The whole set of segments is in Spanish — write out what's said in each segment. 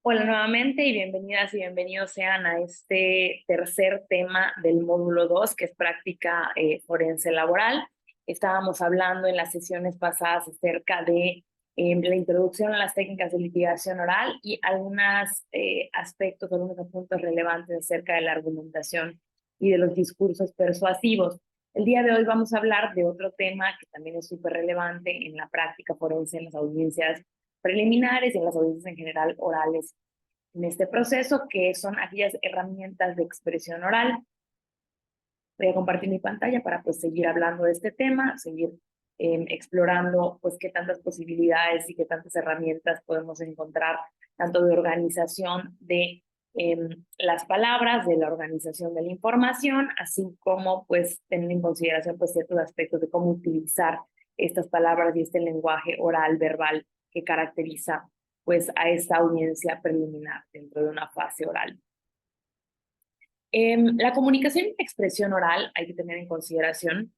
Hola nuevamente y bienvenidas y bienvenidos sean a este tercer tema del módulo 2, que es práctica forense laboral. Estábamos hablando en las sesiones pasadas acerca de la introducción a las técnicas de litigación oral y algunos aspectos, algunos puntos relevantes acerca de la argumentación y de los discursos persuasivos. El día de hoy vamos a hablar de otro tema que también es súper relevante en la práctica forense, en las audiencias preliminares y en las audiencias en general orales en este proceso, que son aquellas herramientas de expresión oral. Voy a compartir mi pantalla para pues seguir hablando de este tema, seguir explorando pues qué tantas posibilidades y qué tantas herramientas podemos encontrar, tanto de organización de las palabras, de la organización de la información, así como pues tener en consideración pues ciertos aspectos de cómo utilizar estas palabras y este lenguaje oral, verbal, que caracteriza pues a esta audiencia preliminar dentro de una fase oral. La comunicación y la expresión oral hay que tener en consideración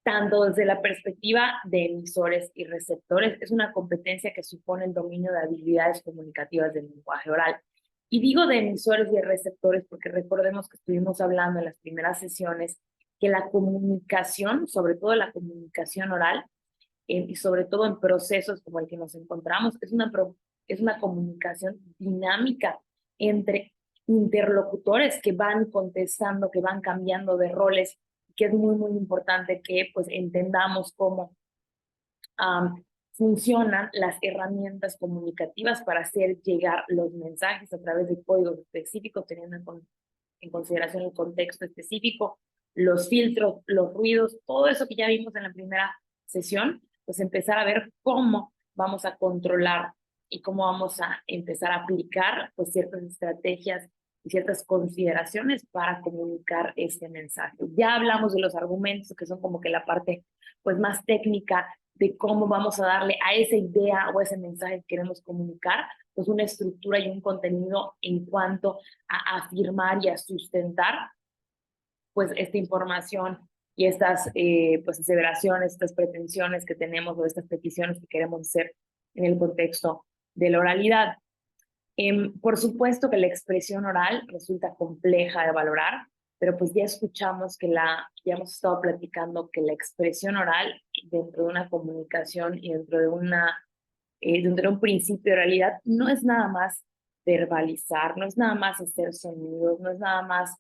tanto desde la perspectiva de emisores y receptores, es una competencia que supone el dominio de habilidades comunicativas del lenguaje oral. Y digo de emisores y de receptores porque recordemos que estuvimos hablando en las primeras sesiones que la comunicación, sobre todo la comunicación oral, y sobre todo en procesos como el que nos encontramos, es una comunicación dinámica entre interlocutores que van contestando, que van cambiando de roles, que es muy, muy importante que pues entendamos cómo funcionan las herramientas comunicativas para hacer llegar los mensajes a través de códigos específicos, teniendo en consideración el contexto específico, los filtros, los ruidos, todo eso que ya vimos en la primera sesión, pues empezar a ver cómo vamos a controlar y cómo vamos a empezar a aplicar pues ciertas estrategias y ciertas consideraciones para comunicar este mensaje. Ya hablamos de los argumentos, que son como que la parte pues más técnica de cómo vamos a darle a esa idea o a ese mensaje que queremos comunicar, pues una estructura y un contenido en cuanto a afirmar y a sustentar pues esta información y estas pues aseveraciones, estas pretensiones que tenemos o estas peticiones que queremos hacer en el contexto de la oralidad. Por supuesto que la expresión oral resulta compleja de valorar, pero pues ya escuchamos ya hemos estado platicando que la expresión oral dentro de una comunicación y dentro de un principio de oralidad no es nada más verbalizar, no es nada más hacer sonidos, no es nada más,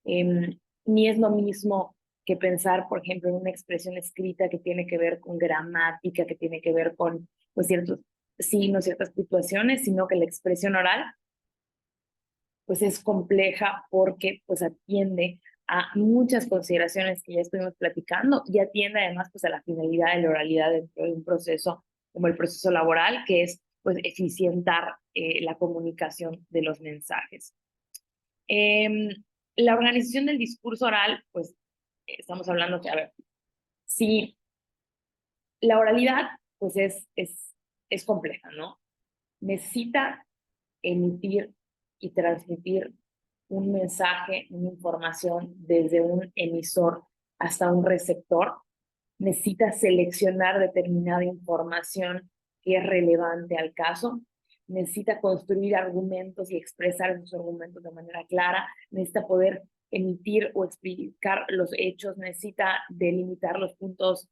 ni es lo mismo que pensar, por ejemplo, en una expresión escrita que tiene que ver con gramática, que tiene que ver con pues, ciertos signos, ciertas situaciones, sino que la expresión oral pues es compleja porque pues atiende a muchas consideraciones que ya estuvimos platicando y atiende además pues a la finalidad de la oralidad dentro de un proceso como el proceso laboral, que es pues eficientar la comunicación de los mensajes. Eh, la organización del discurso oral, pues estamos hablando que, a ver, si la oralidad pues es compleja, ¿no? Necesita emitir y transmitir un mensaje, una información desde un emisor hasta un receptor, necesita seleccionar determinada información que es relevante al caso, necesita construir argumentos y expresar esos argumentos de manera clara, necesita poder emitir o explicar los hechos, necesita delimitar los puntos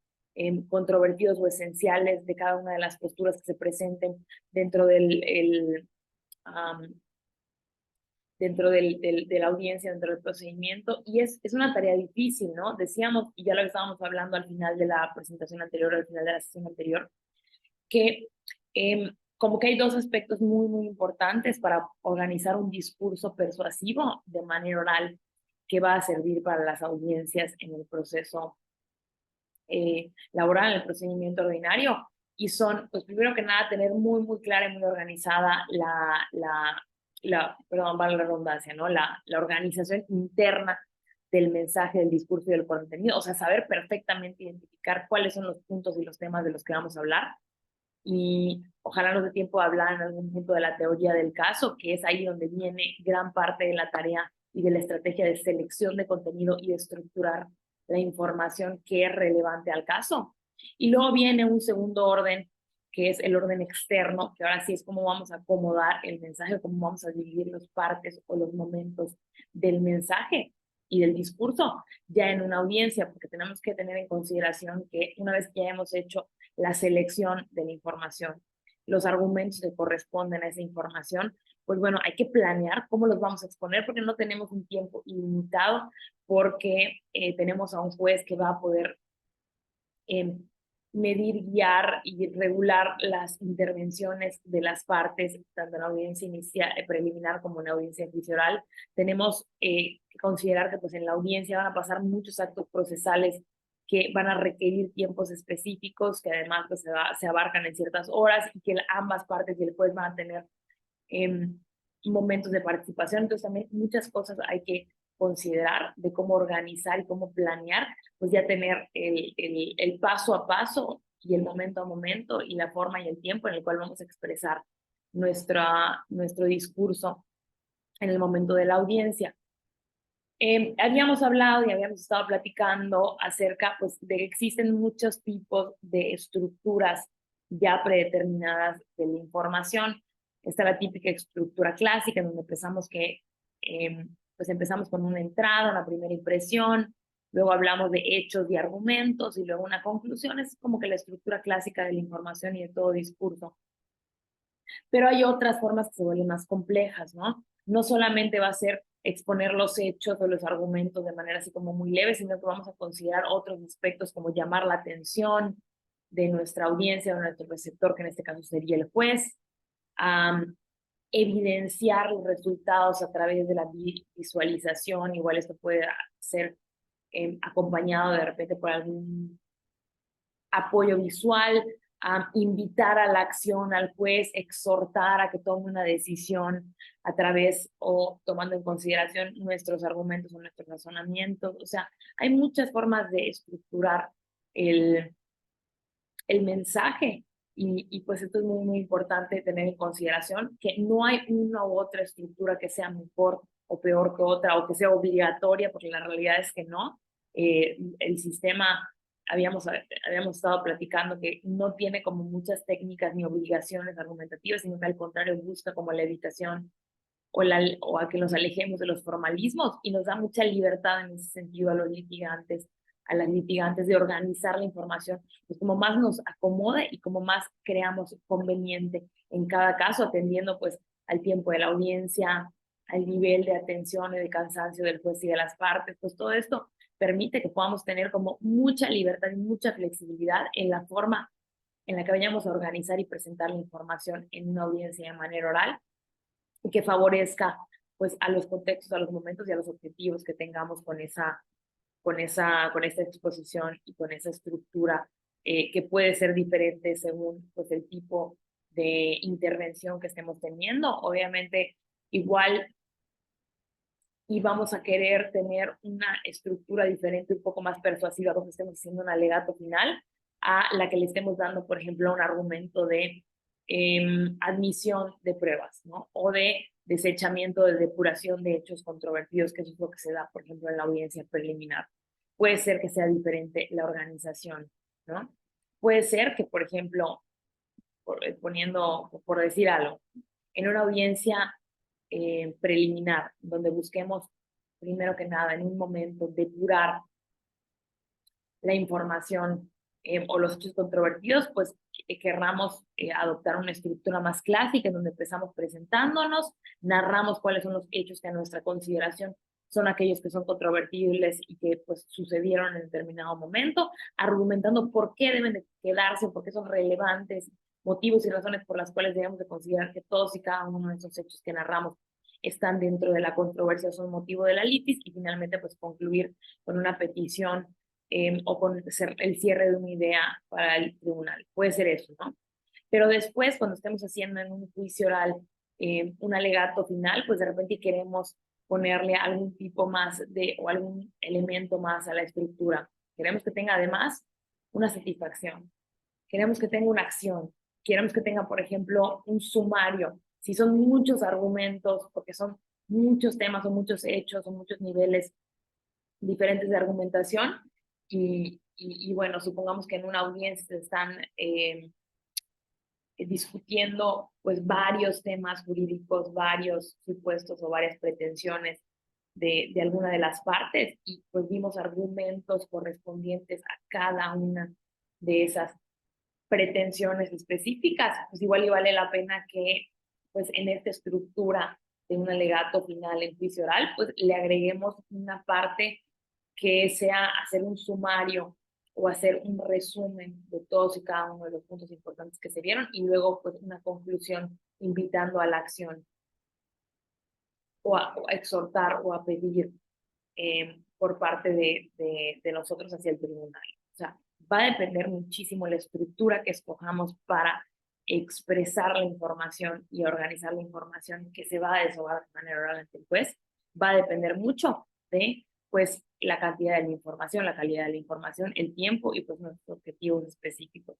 controvertidos o esenciales de cada una de las posturas que se presenten dentro um, de la audiencia, dentro del procedimiento, y es una tarea difícil, ¿no? Decíamos, y ya lo estábamos hablando al final de la presentación anterior, al final de la sesión anterior, que como que hay dos aspectos muy, muy importantes para organizar un discurso persuasivo de manera oral que va a servir para las audiencias en el proceso laboral, en el procedimiento ordinario, y son, pues primero que nada, tener muy, muy clara y muy organizada perdón, vale la redundancia, ¿no? La organización interna del mensaje, del discurso y del contenido, o sea, saber perfectamente identificar cuáles son los puntos y los temas de los que vamos a hablar, y ojalá nos dé tiempo de hablar en algún punto de la teoría del caso, que es ahí donde viene gran parte de la tarea y de la estrategia de selección de contenido y de estructurar la información que es relevante al caso. Y luego viene un segundo orden que es el orden externo, que ahora sí es cómo vamos a acomodar el mensaje, cómo vamos a dividir las partes o los momentos del mensaje y del discurso ya en una audiencia, porque tenemos que tener en consideración que una vez que ya hemos hecho la selección de la información, los argumentos que corresponden a esa información, pues bueno, hay que planear cómo los vamos a exponer porque no tenemos un tiempo ilimitado, porque tenemos a un juez que va a poder medir, guiar y regular las intervenciones de las partes, tanto en la audiencia inicial, preliminar como en la audiencia juicio oral. Tenemos que considerar que pues, en la audiencia van a pasar muchos actos procesales que van a requerir tiempos específicos, que además pues, se abarcan en ciertas horas y que ambas partes y el juez van a tener momentos de participación. Entonces también muchas cosas hay que considerar de cómo organizar y cómo planear, pues ya tener el paso a paso y el momento a momento y la forma y el tiempo en el cual vamos a expresar nuestro discurso en el momento de la audiencia. Habíamos hablado y habíamos estado platicando acerca pues, de que existen muchos tipos de estructuras ya predeterminadas de la información. Está la típica estructura clásica, en donde pues empezamos con una entrada, una primera impresión, luego hablamos de hechos y argumentos, y luego una conclusión. Es como que la estructura clásica de la información y de todo discurso. Pero hay otras formas que se vuelven más complejas, ¿no? No solamente va a ser exponer los hechos o los argumentos de manera así como muy leve, sino que vamos a considerar otros aspectos como llamar la atención de nuestra audiencia o de nuestro receptor, que en este caso sería el juez, evidenciar los resultados a través de la visualización. Igual esto puede ser acompañado de repente por algún apoyo visual, invitar a la acción al juez, exhortar a que tome una decisión a través o tomando en consideración nuestros argumentos o nuestros razonamientos. O sea, hay muchas formas de estructurar el mensaje y pues esto es muy, muy importante tener en consideración que no hay una u otra estructura que sea mejor o peor que otra o que sea obligatoria, porque la realidad es que no. El sistema habíamos estado platicando que no tiene como muchas técnicas ni obligaciones argumentativas, sino que al contrario busca como la evitación o a que nos alejemos de los formalismos, y nos da mucha libertad en ese sentido a los litigantes, a las litigantes, de organizar la información, pues como más nos acomode y como más creamos conveniente en cada caso, atendiendo pues al tiempo de la audiencia, al nivel de atención y de cansancio del juez y de las partes. Pues todo esto permite que podamos tener como mucha libertad y mucha flexibilidad en la forma en la que vayamos a organizar y presentar la información en una audiencia de manera oral, y que favorezca pues a los contextos, a los momentos y a los objetivos que tengamos con esta exposición y con esa estructura, que puede ser diferente según pues el tipo de intervención que estemos teniendo. Obviamente igual y vamos a querer tener una estructura diferente, un poco más persuasiva, cuando estemos haciendo un alegato final, a la que le estemos dando, por ejemplo, un argumento de admisión de pruebas, ¿no? O de desechamiento, de depuración de hechos controvertidos, que eso es lo que se da, por ejemplo, en la audiencia preliminar. Puede ser que sea diferente la organización, ¿no? Puede ser que, por ejemplo, por decir algo, en una audiencia preliminar, donde busquemos, primero que nada, en un momento, depurar la información o los hechos controvertidos, pues querramos adoptar una estructura más clásica, en donde empezamos presentándonos, narramos cuáles son los hechos que a nuestra consideración son aquellos que son controvertibles y que pues sucedieron en determinado momento, argumentando por qué deben de quedarse, por qué son relevantes, motivos y razones por las cuales debemos de considerar que todos y cada uno de esos hechos que narramos están dentro de la controversia, son motivo de la litis, y finalmente pues concluir con una petición o con el cierre de una idea para el tribunal. Puede ser eso, ¿no? Pero después, cuando estemos haciendo en un juicio oral un alegato final, pues de repente queremos ponerle algún tipo más o algún elemento más a la estructura. Queremos que tenga además una satisfacción. Queremos que tenga una acción. Queremos que tenga, por ejemplo, un sumario. Si son muchos argumentos, porque son muchos temas o muchos hechos o muchos niveles diferentes de argumentación, y bueno, supongamos que en una audiencia están discutiendo pues varios temas jurídicos, varios supuestos o varias pretensiones de alguna de las partes y pues vimos argumentos correspondientes a cada una de esas pretensiones específicas, pues igual y vale la pena que pues en esta estructura de un alegato final en juicio oral, pues le agreguemos una parte que sea hacer un sumario o hacer un resumen de todos y cada uno de los puntos importantes que se vieron y luego pues una conclusión invitando a la acción o a exhortar o a pedir por parte de nosotros hacia el tribunal. O sea, va a depender muchísimo la estructura que escojamos para expresar la información y organizar la información que se va a desahogar de manera oral ante el juez. Va a depender mucho de pues la cantidad de la información, la calidad de la información, el tiempo y pues nuestros objetivos específicos.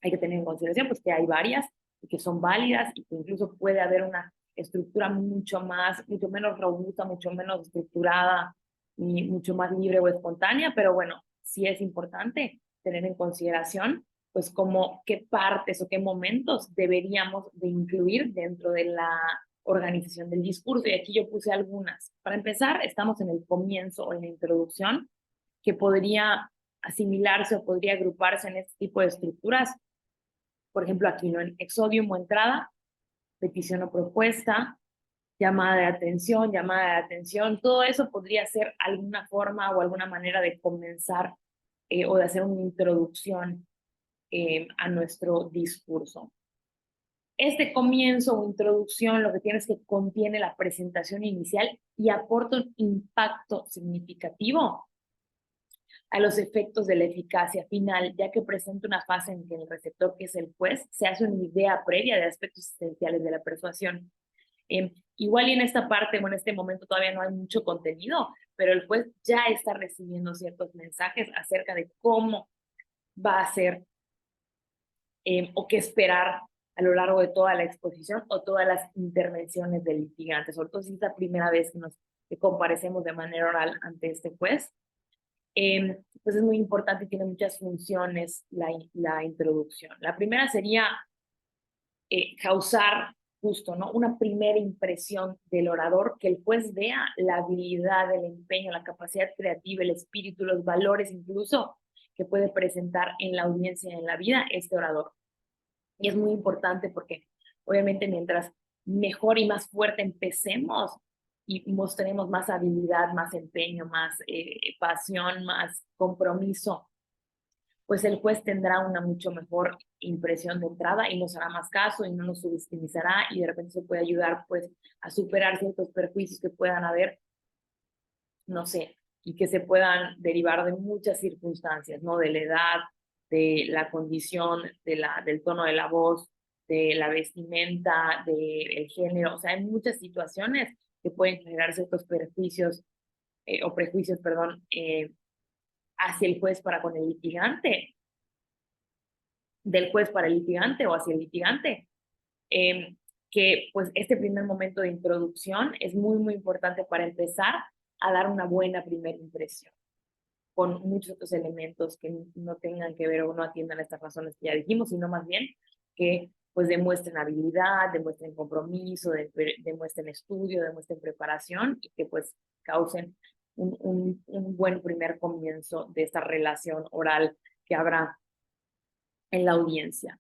Hay que tener en consideración pues que hay varias y que son válidas y que incluso puede haber una estructura mucho menos robusta, mucho menos estructurada y mucho más libre o espontánea, pero bueno, sí es importante tener en consideración pues como qué partes o qué momentos deberíamos de incluir dentro de la organización del discurso. Y aquí yo puse algunas. Para empezar, estamos en el comienzo o en la introducción, que podría asimilarse o podría agruparse en este tipo de estructuras. Por ejemplo, aquí, ¿no? En exodium o entrada, petición o propuesta, llamada de atención, todo eso podría ser alguna forma o alguna manera de comenzar o de hacer una introducción a nuestro discurso. Este comienzo o introducción lo que tiene es que contiene la presentación inicial y aporta un impacto significativo a los efectos de la eficacia final, ya que presenta una fase en que el receptor, que es el juez, se hace una idea previa de aspectos esenciales de la persuasión. Igual y en esta parte o en este momento todavía no hay mucho contenido, pero el juez ya está recibiendo ciertos mensajes acerca de cómo va a ser o qué esperar a lo largo de toda la exposición o todas las intervenciones del litigante, sobre todo si es la primera vez que comparecemos de manera oral ante este juez. Pues es muy importante y tiene muchas funciones la introducción. La primera sería causar justo, ¿no? Una primera impresión del orador, que el juez vea la habilidad, el empeño, la capacidad creativa, el espíritu, los valores incluso que puede presentar en la audiencia, en la vida, este orador. Y es muy importante porque obviamente mientras mejor y más fuerte empecemos y mostremos más habilidad, más empeño, más pasión, más compromiso, pues el juez tendrá una mucho mejor impresión de entrada y nos hará más caso y no nos subestimizará y de repente se puede ayudar pues a superar ciertos perjuicios que puedan haber, no sé, y que se puedan derivar de muchas circunstancias, ¿no? De la edad, de la condición, del tono de la voz, de la vestimenta, del género, o sea, hay muchas situaciones que pueden generar ciertos perjuicios o prejuicios, perdón, hacia el juez para con el litigante, del juez para el litigante o hacia el litigante. Que pues este primer momento de introducción es muy, muy importante para empezar a dar una buena primera impresión, con muchos otros elementos que no tengan que ver o no atiendan a estas razones que ya dijimos, sino más bien que pues demuestren habilidad, demuestren compromiso, demuestren estudio, demuestren preparación y que pues causen un buen primer comienzo de esta relación oral que habrá en la audiencia.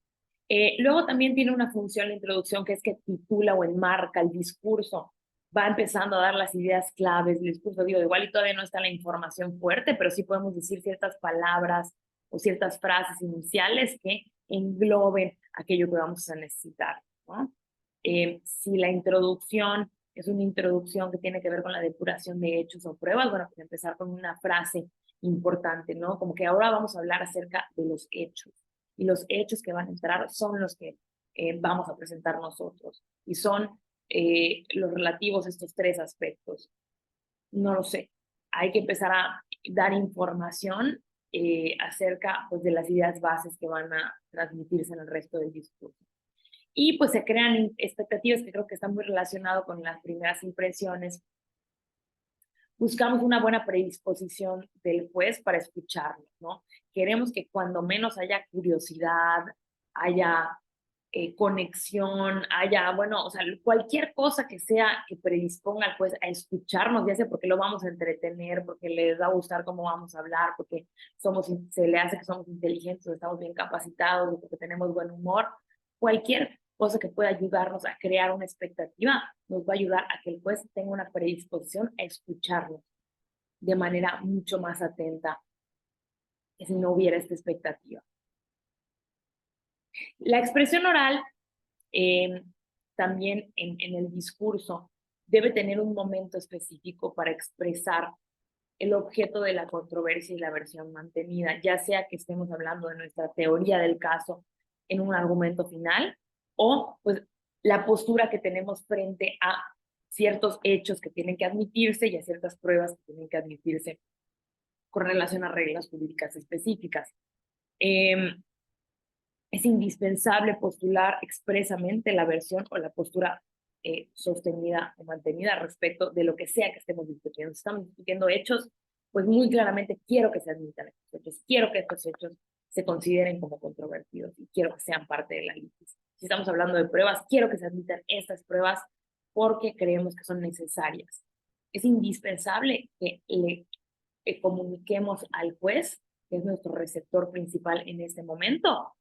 Luego también tiene una función la introducción que es que titula o enmarca el discurso, va empezando a dar las ideas claves del discurso. Digo, igual y todavía no está la información fuerte, pero sí podemos decir ciertas palabras o ciertas frases iniciales que engloben aquello que vamos a necesitar, ¿no? Si la introducción es una introducción que tiene que ver con la depuración de hechos o pruebas, bueno, pues empezar con una frase importante, ¿no? Como que ahora vamos a hablar acerca de los hechos y los hechos que van a entrar son los que vamos a presentar nosotros y son los relativos a estos tres aspectos. No lo sé. Hay que empezar a dar información acerca pues, de las ideas bases que van a transmitirse en el resto del discurso. Y pues se crean expectativas que creo que están muy relacionadas con las primeras impresiones. Buscamos una buena predisposición del juez para escucharlo, ¿no? Queremos que cuando menos haya curiosidad, haya conexión, haya, bueno, o sea, cualquier cosa que sea que predisponga al juez a escucharnos, ya sea porque lo vamos a entretener, porque les va a gustar cómo vamos a hablar, porque se le hace que somos inteligentes, estamos bien capacitados, porque tenemos buen humor, cualquier cosa que pueda ayudarnos a crear una expectativa, nos va a ayudar a que el juez tenga una predisposición a escucharnos de manera mucho más atenta que si no hubiera esta expectativa. La expresión oral también en el discurso debe tener un momento específico para expresar el objeto de la controversia y la versión mantenida, ya sea que estemos hablando de nuestra teoría del caso en un argumento final o pues la postura que tenemos frente a ciertos hechos que tienen que admitirse y a ciertas pruebas que tienen que admitirse con relación a reglas jurídicas específicas. Es indispensable postular expresamente la versión o la postura sostenida o mantenida respecto de lo que sea que estemos discutiendo. Si estamos discutiendo hechos, pues muy claramente quiero que se admitan estos hechos, quiero que estos hechos se consideren como controvertidos y quiero que sean parte de la litis. Si estamos hablando de pruebas, quiero que se admitan estas pruebas porque creemos que son necesarias. Es indispensable que le comuniquemos al juez, que es nuestro receptor principal en este momento,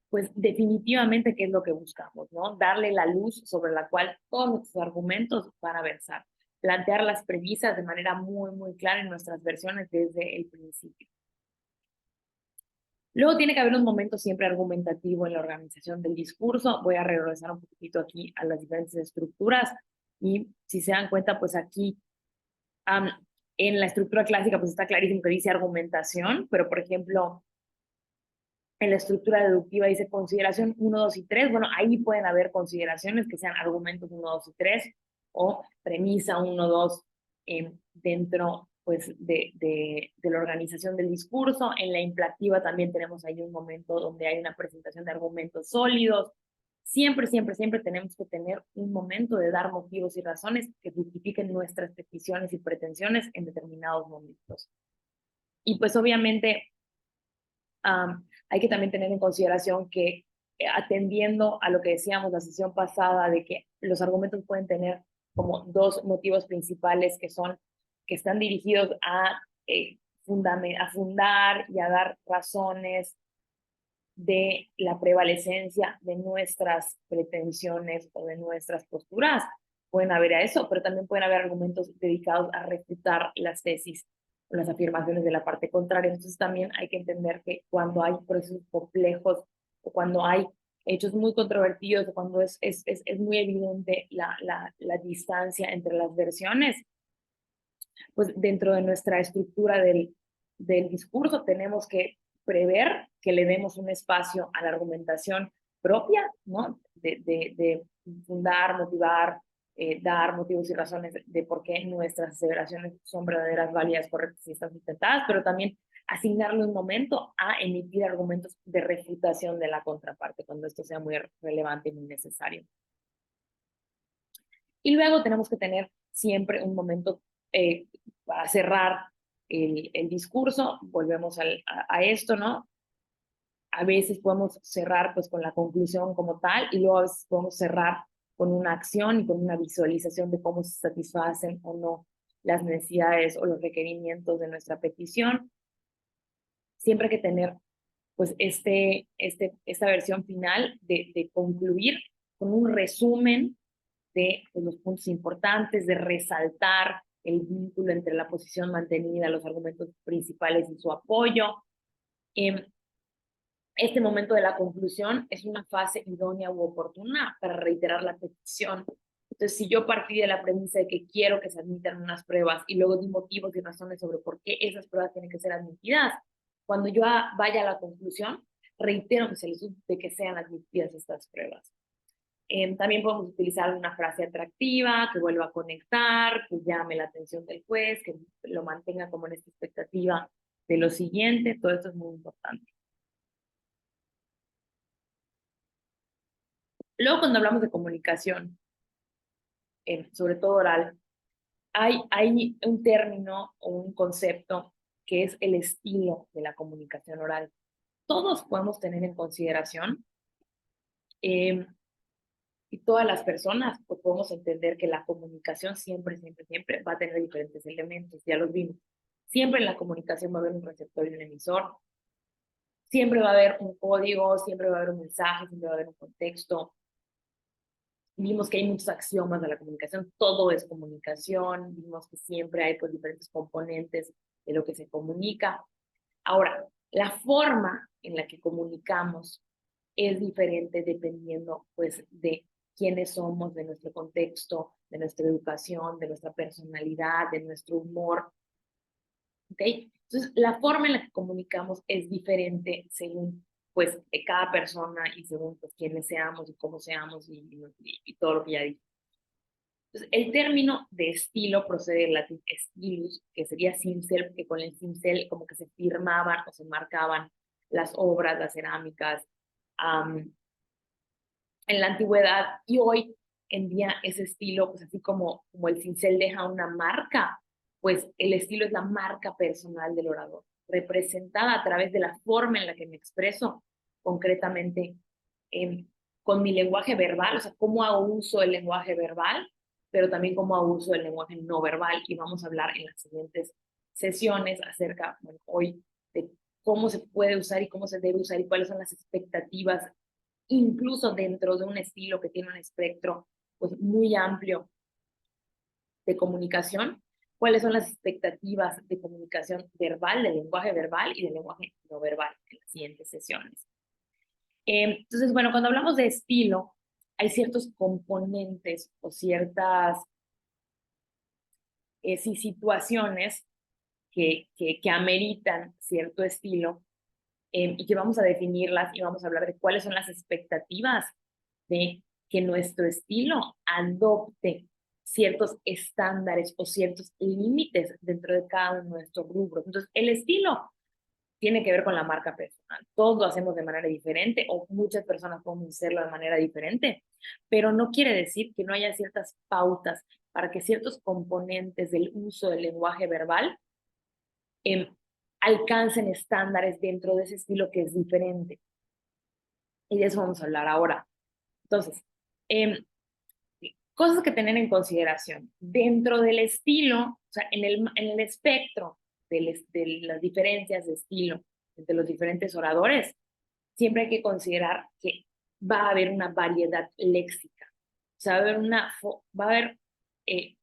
pues definitivamente qué es lo que buscamos, ¿no? Darle la luz sobre la cual todos nuestros argumentos van a versar, plantear las premisas de manera muy, muy clara en nuestras versiones desde el principio. Luego tiene que haber un momento siempre argumentativo en la organización del discurso. Voy a regresar un poquito aquí a las diferentes estructuras y si se dan cuenta, pues aquí en la estructura clásica pues está clarísimo que dice argumentación, pero por ejemplo en la estructura deductiva dice consideración 1, 2 y 3. Bueno, ahí pueden haber consideraciones que sean argumentos 1, 2 y 3 o premisa 1, 2 dentro pues, de la organización del discurso. En la implativa también tenemos ahí un momento donde hay una presentación de argumentos sólidos. Siempre, siempre, siempre tenemos que tener un momento de dar motivos y razones que justifiquen nuestras peticiones y pretensiones en determinados momentos. Y pues obviamente hay que también tener en consideración que atendiendo a lo que decíamos la sesión pasada de que los argumentos pueden tener como dos motivos principales que están dirigidos a fundar y a dar razones de la prevalecencia de nuestras pretensiones o de nuestras posturas. Pueden haber a eso, pero también pueden haber argumentos dedicados a refutar las tesis o las afirmaciones de la parte contraria. Entonces también hay que entender que cuando hay procesos complejos o cuando hay hechos muy controvertidos o cuando es muy evidente la distancia entre las versiones, pues dentro de nuestra estructura del discurso tenemos que prever que le demos un espacio a la argumentación propia, ¿no? De fundar, motivar, dar motivos y razones de por qué nuestras aseveraciones son verdaderas, válidas, correctas y están sustentadas, pero también asignarle un momento a emitir argumentos de refutación de la contraparte, cuando esto sea muy relevante y muy necesario. Y luego tenemos que tener siempre un momento para cerrar el discurso. Volvemos a esto, ¿no? A veces podemos cerrar pues con la conclusión como tal y luego a veces podemos cerrar con una acción y con una visualización de cómo se satisfacen o no las necesidades o los requerimientos de nuestra petición. Siempre hay que tener pues esta versión final de concluir con un resumen de los puntos importantes, de resaltar el vínculo entre la posición mantenida, los argumentos principales y su apoyo. Este momento de la conclusión es una fase idónea u oportuna para reiterar la petición. Entonces, si yo partí de la premisa de que quiero que se admitan unas pruebas y luego di motivos y razones sobre por qué esas pruebas tienen que ser admitidas, cuando yo vaya a la conclusión, reitero mi solicitud de que sean admitidas estas pruebas. También podemos utilizar una frase atractiva que vuelva a conectar, que llame la atención del juez, que lo mantenga como en esta expectativa de lo siguiente. Todo esto es muy importante. Luego, cuando hablamos de comunicación, sobre todo oral, hay un término o un concepto que es el estilo de la comunicación oral. todos podemos tener en consideración, y todas las personas pues, podemos entender que la comunicación siempre, siempre, siempre va a tener diferentes elementos, ya los vimos. Siempre en la comunicación va a haber un receptor y un emisor, siempre va a haber un código, siempre va a haber un mensaje, siempre va a haber un contexto. Vimos que hay muchos axiomas de la comunicación, todo es comunicación, vimos que siempre hay pues diferentes componentes de lo que se comunica. Ahora, la forma en la que comunicamos es diferente dependiendo pues de quiénes somos, de nuestro contexto, de nuestra educación, de nuestra personalidad, de nuestro humor. ¿Ok? Entonces, la forma en la que comunicamos es diferente según pues cada persona y según pues quiénes seamos y cómo seamos y todo lo que ya dije. Entonces, el término de estilo procede del latín stilus, que sería cincel, que con el cincel como que se firmaban o se marcaban las obras, las cerámicas, um, en la antigüedad, y hoy en día ese estilo, pues así como el cincel deja una marca, pues el estilo es la marca personal del orador, representada a través de la forma en la que me expreso concretamente con mi lenguaje verbal, o sea, cómo hago uso del lenguaje verbal, pero también cómo hago uso del lenguaje no verbal, y vamos a hablar en las siguientes sesiones acerca, bueno, hoy, de cómo se puede usar y cómo se debe usar y cuáles son las expectativas incluso dentro de un estilo que tiene un espectro pues, muy amplio de comunicación, cuáles son las expectativas de comunicación verbal, del lenguaje verbal y del lenguaje no verbal en las siguientes sesiones. Entonces, bueno, cuando hablamos de estilo, hay ciertos componentes o ciertas sí, situaciones que ameritan cierto estilo y que vamos a definirlas y vamos a hablar de cuáles son las expectativas de que nuestro estilo adopte ciertos estándares o ciertos límites dentro de cada uno de nuestros rubros. Entonces, el estilo tiene que ver con la marca personal. Todos lo hacemos de manera diferente o muchas personas podemos hacerlo de manera diferente, pero no quiere decir que no haya ciertas pautas para que ciertos componentes del uso del lenguaje verbal eh, alcancen estándares dentro de ese estilo que es diferente. Y de eso vamos a hablar ahora. Entonces, eh, cosas que tener en consideración. Dentro del estilo, o sea, en el espectro de las diferencias de estilo entre los diferentes oradores, siempre hay que considerar que va a haber una variedad léxica. O sea, va a haber, eh,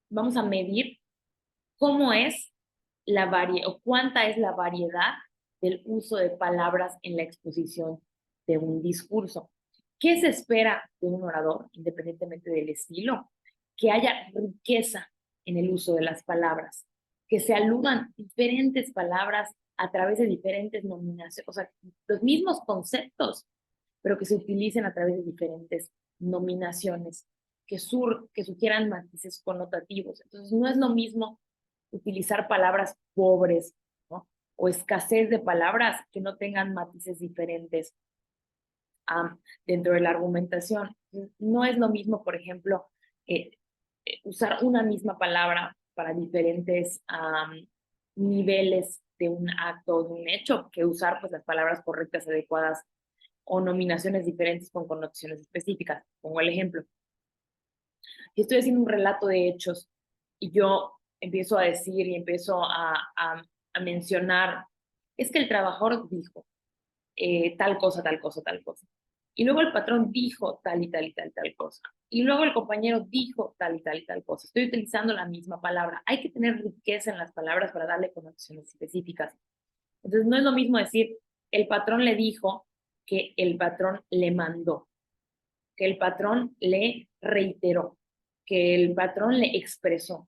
vamos a medir cómo es la o cuánta es la variedad del uso de palabras en la exposición de un discurso. ¿Qué se espera de un orador, independientemente del estilo? Que haya riqueza en el uso de las palabras, que se aludan diferentes palabras a través de diferentes nominaciones, o sea, los mismos conceptos, pero que se utilicen a través de diferentes nominaciones, que sugieran matices connotativos. Entonces, no es lo mismo utilizar palabras pobres, ¿no? O escasez de palabras que no tengan matices diferentes dentro de la argumentación. No es lo mismo, por ejemplo, eh, usar una misma palabra para diferentes niveles de un acto o de un hecho que usar pues, las palabras correctas, adecuadas o nominaciones diferentes con connotaciones específicas. Pongo el ejemplo. Si estoy haciendo un relato de hechos y yo empiezo a decir y empiezo a mencionar, es que el trabajador dijo tal cosa, tal cosa, tal cosa. Y luego el patrón dijo tal y tal y tal, tal cosa. Y luego el compañero dijo tal y tal y tal cosa. Estoy utilizando la misma palabra. Hay que tener riqueza en las palabras para darle connotaciones específicas. Entonces no es lo mismo decir el patrón le dijo que el patrón le mandó, que el patrón le reiteró, que el patrón le expresó.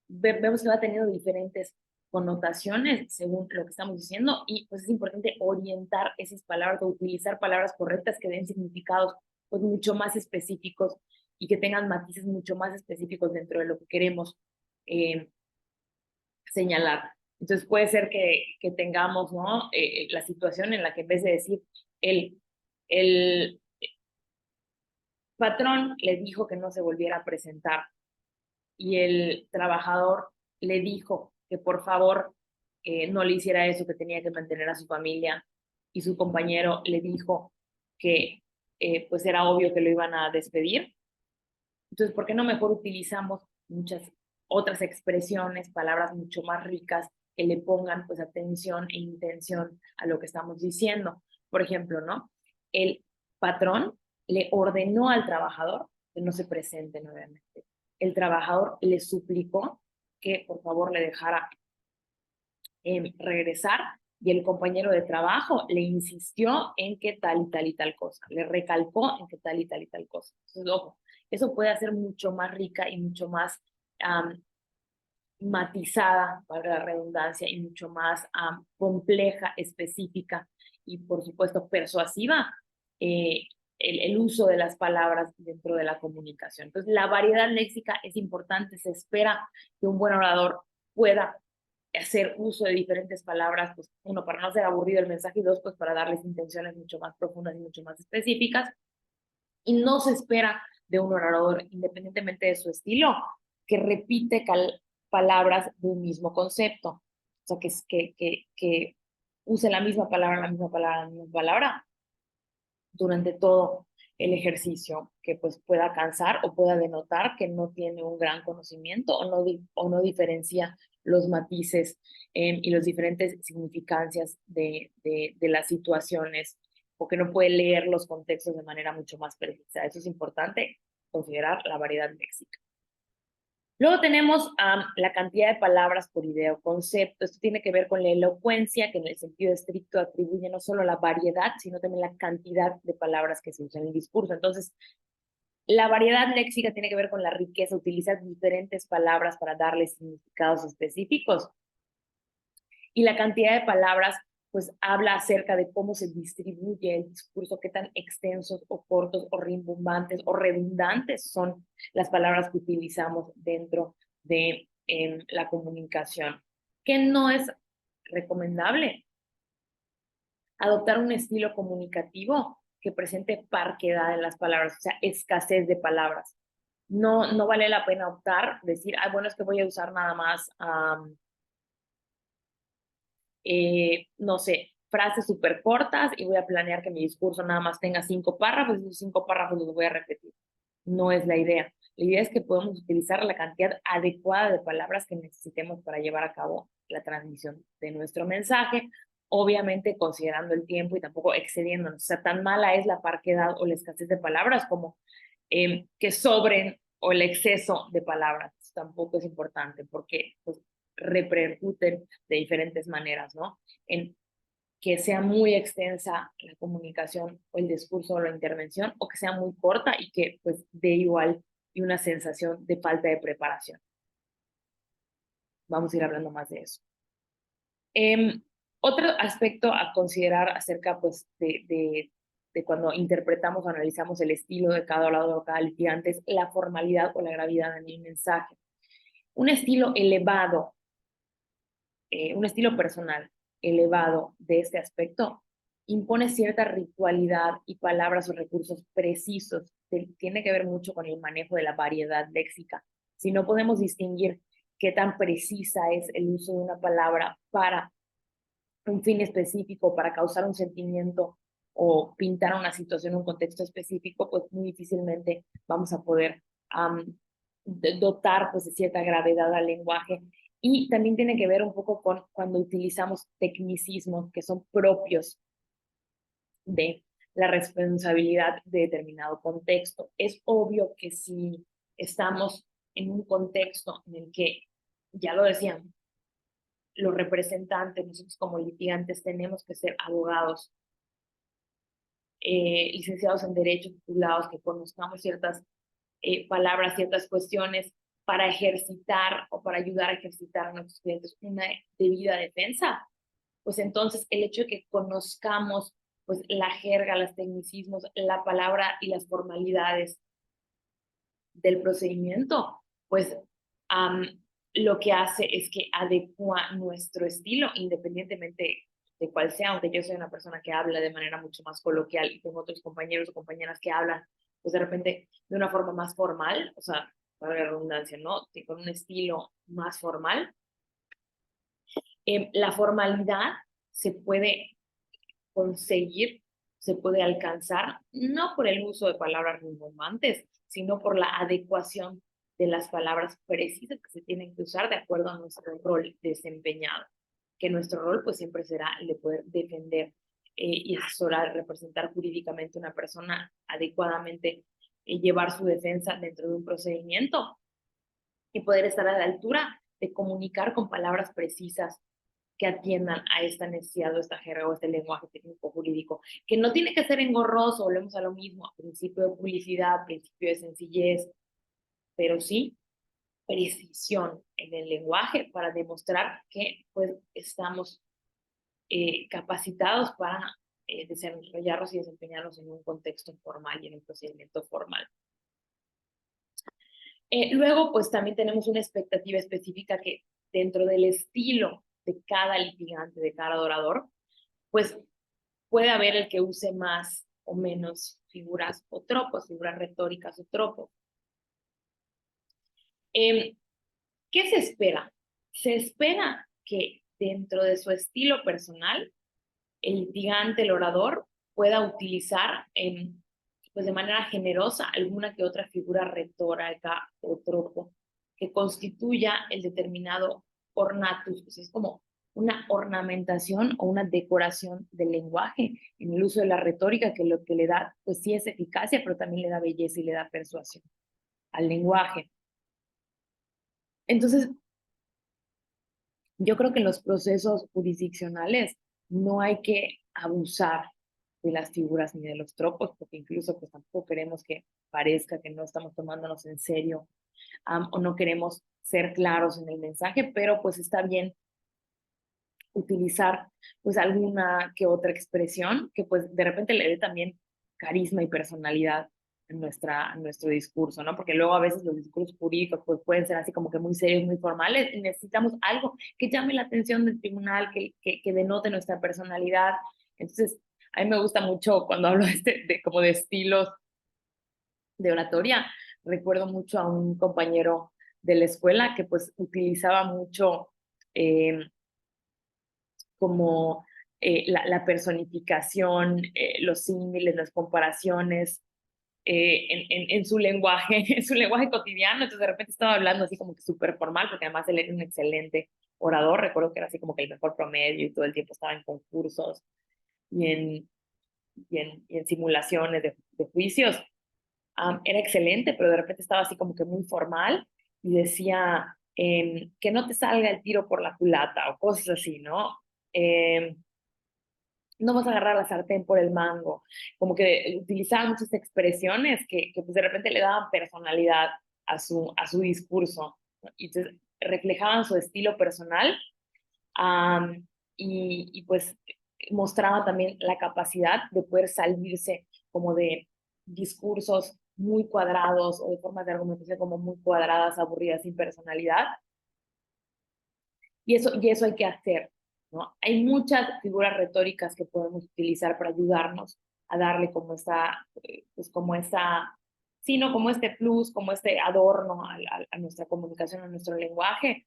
Vemos que va teniendo diferentes connotaciones según lo que estamos diciendo y pues es importante orientar esas palabras o utilizar palabras correctas que den significados pues mucho más específicos y que tengan matices mucho más específicos dentro de lo que queremos eh, señalar. Entonces puede ser que tengamos ¿no? La situación en la que en vez de decir el, el patrón le dijo que no se volviera a presentar y el trabajador le dijo que por favor no le hiciera eso, que tenía que mantener a su familia, y su compañero le dijo que pues era obvio que lo iban a despedir. Entonces, ¿por qué no mejor utilizamos muchas otras expresiones, palabras mucho más ricas que le pongan pues atención e intención a lo que estamos diciendo? Por ejemplo, ¿no? El patrón le ordenó al trabajador que no se presente nuevamente. El trabajador le suplicó que por favor le dejara regresar, y el compañero de trabajo le insistió en que tal y tal y tal cosa, le recalcó en que tal y tal y tal cosa. Entonces, ojo, eso puede hacer mucho más rica y mucho más matizada, para la redundancia, y mucho más compleja, específica y por supuesto persuasiva el uso de las palabras dentro de la comunicación. Entonces, la variedad léxica es importante. Se espera que un buen orador pueda hacer uso de diferentes palabras, pues uno, para no ser aburrido el mensaje, y dos, pues para darles intenciones mucho más profundas y mucho más específicas. Y no se espera de un orador, independientemente de su estilo, que repite palabras de un mismo concepto. O sea, que use la misma palabra, la misma palabra, la misma palabra durante todo el ejercicio, que pues pueda cansar o pueda denotar que no tiene un gran conocimiento o no diferencia los matices y las diferentes significancias de las situaciones, o que no puede leer los contextos de manera mucho más precisa. Eso es importante, considerar la variedad léxica. Luego tenemos la cantidad de palabras por idea o concepto. Esto tiene que ver con la elocuencia, que en el sentido estricto atribuye no solo la variedad, sino también la cantidad de palabras que se usan en el discurso. Entonces, la variedad léxica tiene que ver con la riqueza, utilizar diferentes palabras para darles significados específicos. Y la cantidad de palabras, pues habla acerca de cómo se distribuye el discurso, qué tan extensos o cortos o rimbombantes o redundantes son las palabras que utilizamos dentro de la comunicación. Que no es recomendable adoptar un estilo comunicativo que presente parquedad en las palabras, o sea, escasez de palabras. No vale la pena optar, decir, ah, bueno, es que voy a usar nada más no sé, frases súper cortas, y voy a planear que mi discurso nada más tenga 5 párrafos, y esos 5 párrafos los voy a repetir. No es la idea. La idea es que podemos utilizar la cantidad adecuada de palabras que necesitemos para llevar a cabo la transmisión de nuestro mensaje, obviamente considerando el tiempo y tampoco excediéndonos. O sea, tan mala es la parquedad o la escasez de palabras como que sobren, o el exceso de palabras. Eso tampoco es importante, porque pues, repercuten de diferentes maneras, ¿no? En que sea muy extensa la comunicación o el discurso o la intervención, o que sea muy corta y que pues dé igual y una sensación de falta de preparación. Vamos a ir hablando más de eso. Otro aspecto a considerar acerca pues de cuando interpretamos o analizamos el estilo de cada orador o cada litigante es la formalidad o la gravedad en el mensaje. Un estilo elevado, un estilo personal elevado de este aspecto impone cierta ritualidad y palabras o recursos precisos. Tiene que ver mucho con el manejo de la variedad léxica. Si no podemos distinguir qué tan precisa es el uso de una palabra para un fin específico, para causar un sentimiento o pintar una situación, un contexto específico, pues muy difícilmente vamos a poder dotar pues, de cierta gravedad al lenguaje. Y también tiene que ver un poco con cuando utilizamos tecnicismos que son propios de la responsabilidad de determinado contexto. Es obvio que si estamos en un contexto en el que, ya lo decíamos, los representantes, nosotros como litigantes, tenemos que ser abogados, licenciados en Derecho, titulados, que conozcamos ciertas palabras, ciertas cuestiones para ejercitar o para ayudar a ejercitar a nuestros clientes una debida defensa. Pues entonces el hecho de que conozcamos pues la jerga, los tecnicismos, la palabra y las formalidades del procedimiento, pues lo que hace es que adecua nuestro estilo, independientemente de cuál sea, aunque yo soy una persona que habla de manera mucho más coloquial y tengo otros compañeros o compañeras que hablan, pues de repente de una forma más formal, o sea, para la redundancia, ¿no? Con un estilo más formal. La formalidad se puede conseguir, se puede alcanzar, no por el uso de palabras rimbombantes, sino por la adecuación de las palabras precisas que se tienen que usar de acuerdo a nuestro rol desempeñado. Que nuestro rol pues siempre será el de poder defender y asesorar, representar jurídicamente a una persona adecuadamente, llevar su defensa dentro de un procedimiento y poder estar a la altura de comunicar con palabras precisas que atiendan a esta necesidad o esta jerga o este lenguaje técnico jurídico, que no tiene que ser engorroso, volvemos a lo mismo, principio de publicidad, principio de sencillez, pero sí precisión en el lenguaje para demostrar que pues estamos capacitados para desarrollarlos y desempeñarlos en un contexto formal y en un procedimiento formal. Luego, pues también tenemos una expectativa específica que dentro del estilo de cada litigante, de cada orador, pues puede haber el que use más o menos figuras o tropos, figuras retóricas o tropos. ¿Qué se espera? Se espera que dentro de su estilo personal, el litigante, el orador, pueda utilizar pues de manera generosa alguna que otra figura retórica o tropo que constituya el determinado ornatus, pues es como una ornamentación o una decoración del lenguaje en el uso de la retórica, que lo que le da, pues sí es eficacia, pero también le da belleza y le da persuasión al lenguaje. Entonces, yo creo que en los procesos jurisdiccionales no hay que abusar de las figuras ni de los tropos, porque incluso pues tampoco queremos que parezca que no estamos tomándonos en serio o no queremos ser claros en el mensaje, pero pues está bien utilizar pues alguna que otra expresión que pues de repente le dé también carisma y personalidad en nuestro discurso, ¿no? Porque luego a veces los discursos jurídicos pues pueden ser así como que muy serios, muy formales y necesitamos algo que llame la atención del tribunal, que denote nuestra personalidad. Entonces, a mí me gusta mucho cuando hablo como de estilos de oratoria. Recuerdo mucho a un compañero de la escuela que pues utilizaba mucho como la personificación, los símiles, las comparaciones en su lenguaje, en su lenguaje cotidiano. Entonces de repente estaba hablando así como que súper formal, porque además él era un excelente orador. Recuerdo que era así como que el mejor promedio y todo el tiempo estaba en concursos y en simulaciones de juicios. Era excelente, pero de repente estaba así como que muy formal y decía que no te salga el tiro por la culata o cosas así, ¿no? Eh, no vas a agarrar la sartén por el mango, como que utilizaba muchas expresiones que pues de repente le daban personalidad a su discurso, ¿no? Y entonces reflejaban su estilo personal y pues mostraba también la capacidad de poder salirse como de discursos muy cuadrados o de formas de argumentación como muy cuadradas, aburridas, sin personalidad. Y eso hay que hacer, ¿no? Hay muchas figuras retóricas que podemos utilizar para ayudarnos a darle como esta, pues como esta, sino como este plus, como este adorno a nuestra comunicación, a nuestro lenguaje.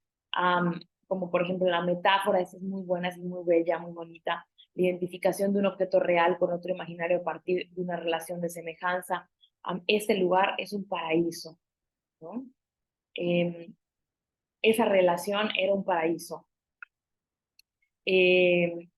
Como por ejemplo la metáfora, esa es muy buena, es muy bella, muy bonita. La identificación de un objeto real con otro imaginario a partir de una relación de semejanza. Este lugar es un paraíso, ¿no? Esa relación era un paraíso. Eh,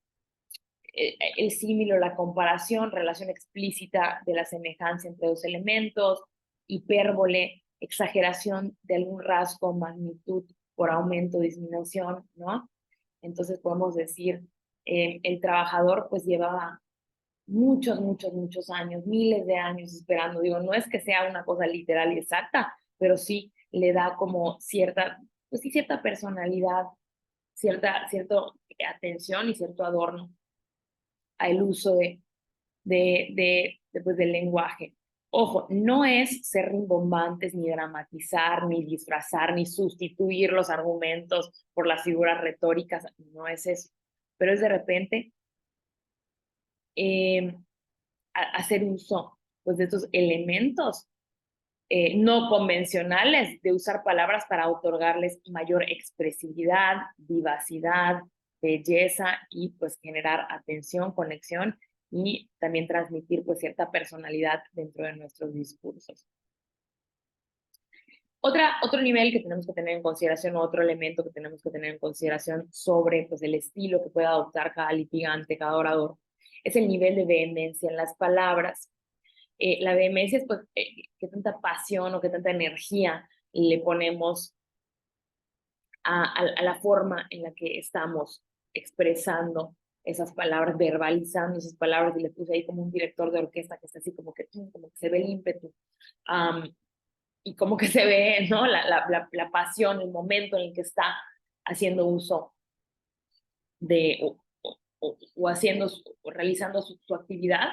el símil o la comparación, relación explícita de la semejanza entre dos elementos, hipérbole, exageración de algún rasgo, magnitud por aumento, disminución, ¿no? Entonces podemos decir, el trabajador pues llevaba muchos años, miles de años esperando. Digo, no es que sea una cosa literal y exacta, pero sí le da como cierta, pues sí, cierta personalidad, cierta atención y cierto adorno al uso pues, del lenguaje. Ojo, no es ser rimbombantes, ni dramatizar, ni disfrazar, ni sustituir los argumentos por las figuras retóricas, no es eso. Pero es de repente hacer uso pues, de estos elementos no convencionales, de usar palabras para otorgarles mayor expresividad, vivacidad, belleza y pues generar atención, conexión y también transmitir pues cierta personalidad dentro de nuestros discursos. Otro nivel que tenemos que tener en consideración, o otro elemento que tenemos que tener en consideración sobre pues, el estilo que pueda adoptar cada litigante, cada orador, es el nivel de vehemencia en las palabras. La vehemencia es pues, qué tanta pasión o qué tanta energía le ponemos a la forma en la que estamos expresando esas palabras, verbalizando esas palabras, y le puse ahí como un director de orquesta que está así como que se ve el ímpetu. Y como que se ve, ¿no? La pasión, el momento en el que está haciendo uso de, o haciendo, o realizando su actividad.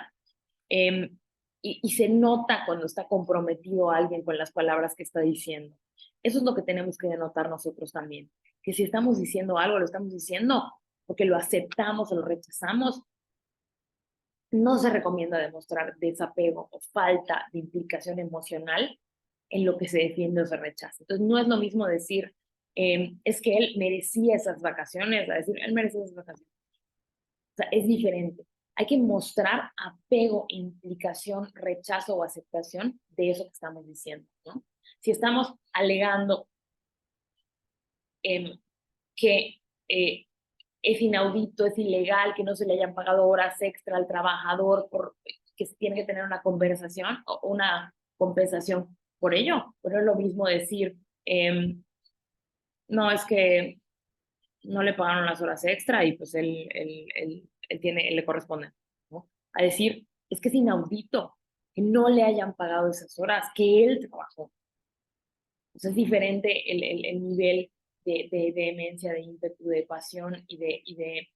Y se nota cuando está comprometido alguien con las palabras que está diciendo. Eso es lo que tenemos que denotar nosotros también. Que si estamos diciendo algo, lo estamos diciendo porque lo aceptamos o lo rechazamos. No se recomienda demostrar desapego o falta de implicación emocional en lo que se defiende o se rechaza. Entonces, no es lo mismo decir, es que él merecía esas vacaciones, a decir, él merecía esas vacaciones. O sea, es diferente. Hay que mostrar apego, implicación, rechazo o aceptación de eso que estamos diciendo, ¿no? Si estamos alegando que es inaudito, es ilegal, que no se le hayan pagado horas extra al trabajador, que se tiene que tener una conversación o una compensación por ello. Pero es lo mismo decir, no, es que no le pagaron las horas extra y pues él le corresponde, ¿no? A decir, es que es inaudito que no le hayan pagado esas horas, que él trabajó. Entonces es diferente el nivel de demencia, de ímpetu, de pasión y de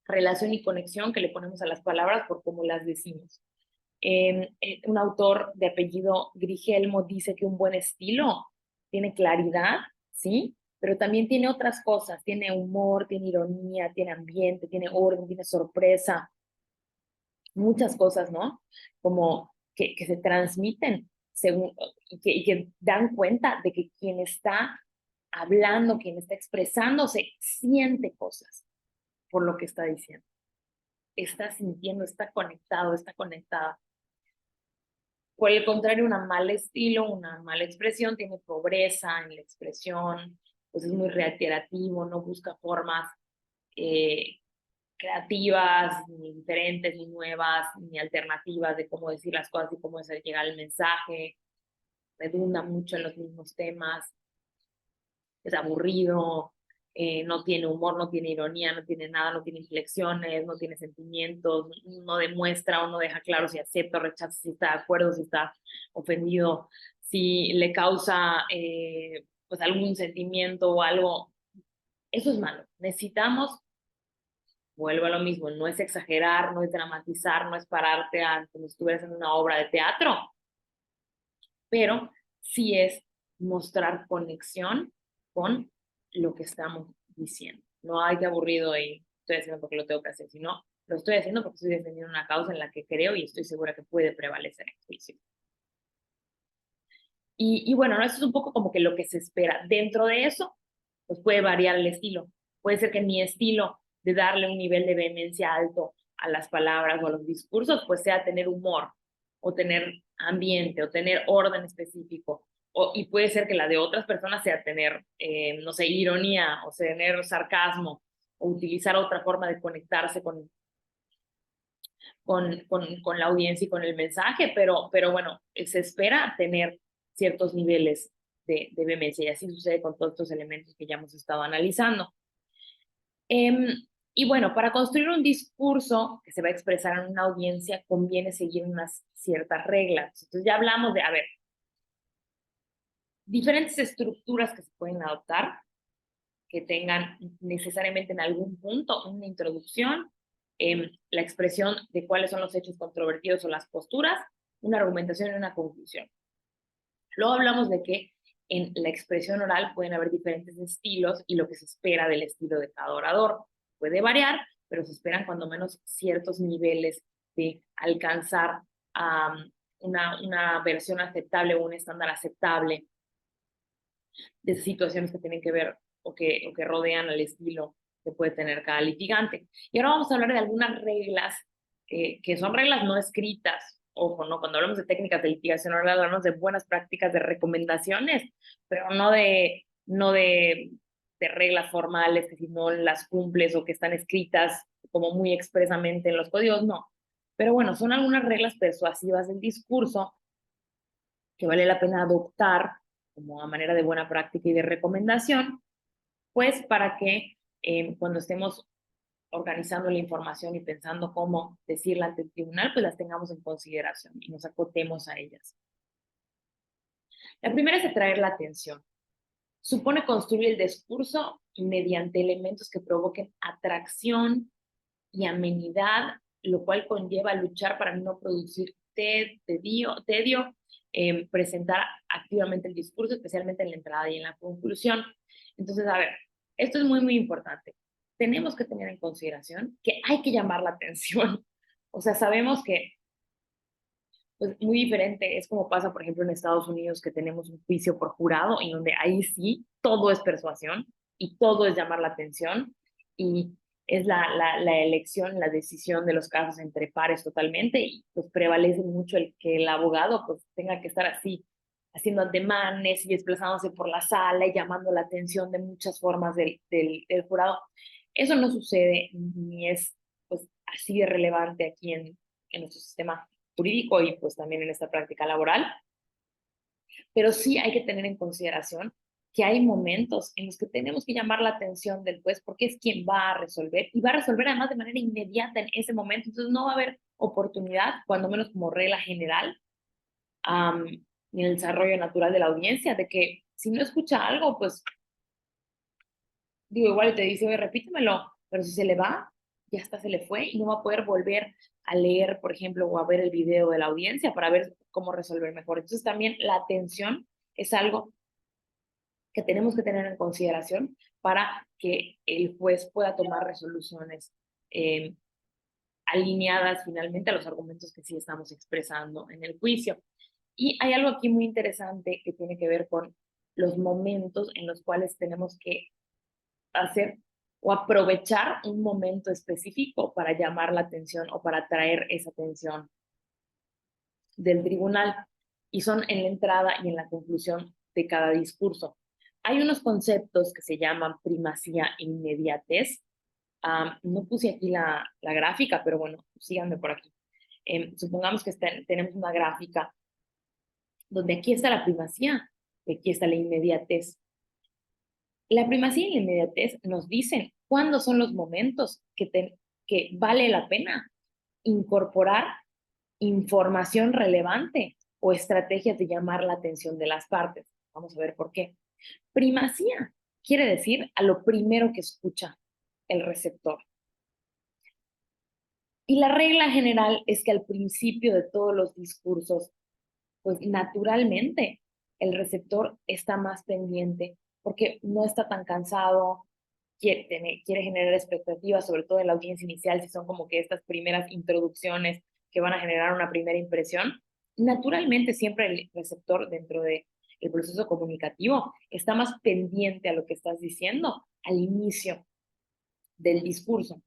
relación y conexión que le ponemos a las palabras por cómo las decimos. Un autor de apellido Grigelmo dice que un buen estilo tiene claridad, ¿sí? Pero también tiene otras cosas, tiene humor, tiene ironía, tiene ambiente, tiene orden, tiene sorpresa, muchas cosas, ¿no? Como que se transmiten según, y que dan cuenta de que quien está hablando, quien está expresándose, siente cosas por lo que está diciendo. Está sintiendo, está conectado, está conectada. Por el contrario, un mal estilo, una mala expresión tiene pobreza en la expresión, pues es muy reiterativo, no busca formas eh, creativas, ni diferentes, ni nuevas, ni alternativas de cómo decir las cosas y cómo hacer llegar el mensaje, redunda mucho en los mismos temas, es aburrido, no tiene humor, no tiene ironía, no tiene nada, no tiene inflexiones, no tiene sentimientos, no demuestra o no deja claro si acepta o rechaza, si está de acuerdo, si está ofendido, si le causa pues algún sentimiento o algo. Eso es malo. Necesitamos, vuelvo a lo mismo, no es exagerar, no es dramatizar, no es pararte a como si estuvieras en una obra de teatro, pero sí es mostrar conexión con lo que estamos diciendo. No hay que aburrido y estoy haciendo porque lo tengo que hacer, sino lo estoy haciendo porque estoy defendiendo una causa en la que creo y estoy segura que puede prevalecer en el juicio. Y bueno, ¿no? Eso es un poco como que lo que se espera. Dentro de eso, pues puede variar el estilo. Puede ser que mi estilo de darle un nivel de vehemencia alto a las palabras o a los discursos, pues sea tener humor, o tener ambiente, o tener orden específico. Y puede ser que la de otras personas sea tener, no sé, ironía, o sea, tener sarcasmo, o utilizar otra forma de conectarse con la audiencia y con el mensaje, pero bueno, se espera tener ciertos niveles de vehemencia, y así sucede con todos estos elementos que ya hemos estado analizando. Y bueno, para construir un discurso que se va a expresar en una audiencia, conviene seguir unas ciertas reglas. Entonces ya hablamos de, a ver, diferentes estructuras que se pueden adoptar, que tengan necesariamente en algún punto una introducción, la expresión de cuáles son los hechos controvertidos o las posturas, una argumentación y una conclusión. Luego hablamos de que en la expresión oral pueden haber diferentes estilos y lo que se espera del estilo de cada orador. Puede variar, pero se esperan cuando menos ciertos niveles de alcanzar una versión aceptable o un estándar aceptable de situaciones que tienen que ver o que rodean al estilo que puede tener cada litigante. Y ahora vamos a hablar de algunas reglas que son reglas no escritas. Ojo, ¿no? Cuando hablamos de técnicas de litigación, ahora hablamos de buenas prácticas, de recomendaciones, pero no de reglas formales que si no las cumples o que están escritas como muy expresamente en los códigos, no. Pero bueno, son algunas reglas persuasivas del discurso que vale la pena adoptar como a manera de buena práctica y de recomendación, pues para que cuando estemos organizando la información y pensando cómo decirla ante el tribunal, pues las tengamos en consideración y nos acotemos a ellas. La primera es atraer la atención. Supone construir el discurso mediante elementos que provoquen atracción y amenidad, lo cual conlleva luchar para no producir tedio, presentar activamente el discurso, especialmente en la entrada y en la conclusión. Entonces, a ver, esto es muy, muy importante. Tenemos que tener en consideración que hay que llamar la atención. O sea, sabemos que pues, muy diferente es como pasa, por ejemplo, en Estados Unidos, que tenemos un juicio por jurado, y donde ahí sí todo es persuasión y todo es llamar la atención, y es la elección, la decisión de los casos entre pares totalmente, y pues prevalece mucho el que el abogado pues tenga que estar así, haciendo ademanes y desplazándose por la sala y llamando la atención de muchas formas del jurado. Eso no sucede ni es pues así de relevante aquí en nuestro sistema jurídico y pues también en esta práctica laboral, pero sí hay que tener en consideración que hay momentos en los que tenemos que llamar la atención del juez porque es quien va a resolver y va a resolver además de manera inmediata en ese momento, entonces no va a haber oportunidad, cuando menos como regla general, en el desarrollo natural de la audiencia, de que si no escucha algo, pues digo, igual te dice, oye, repítemelo, pero si se le va, ya hasta se le fue y no va a poder volver a leer, por ejemplo, o a ver el video de la audiencia para ver cómo resolver mejor. Entonces también la atención es algo que tenemos que tener en consideración para que el juez pueda tomar resoluciones eh, alineadas finalmente a los argumentos que sí estamos expresando en el juicio. Y hay algo aquí muy interesante que tiene que ver con los momentos en los cuales tenemos que hacer o aprovechar un momento específico para llamar la atención o para atraer esa atención del tribunal, y son en la entrada y en la conclusión de cada discurso. Hay unos conceptos que se llaman primacía e inmediatez. No puse aquí la gráfica, pero bueno, síganme por aquí. Supongamos que tenemos una gráfica donde aquí está la primacía y aquí está la inmediatez. La primacía y la inmediatez nos dicen cuándo son los momentos que vale la pena incorporar información relevante o estrategias de llamar la atención de las partes. Vamos a ver por qué. Primacía quiere decir a lo primero que escucha el receptor. Y la regla general es que al principio de todos los discursos, pues naturalmente el receptor está más pendiente porque no está tan cansado, quiere generar expectativas, sobre todo en la audiencia inicial, si son como que estas primeras introducciones que van a generar una primera impresión. Naturalmente siempre el receptor dentro del proceso comunicativo está más pendiente a lo que estás diciendo al inicio del discurso,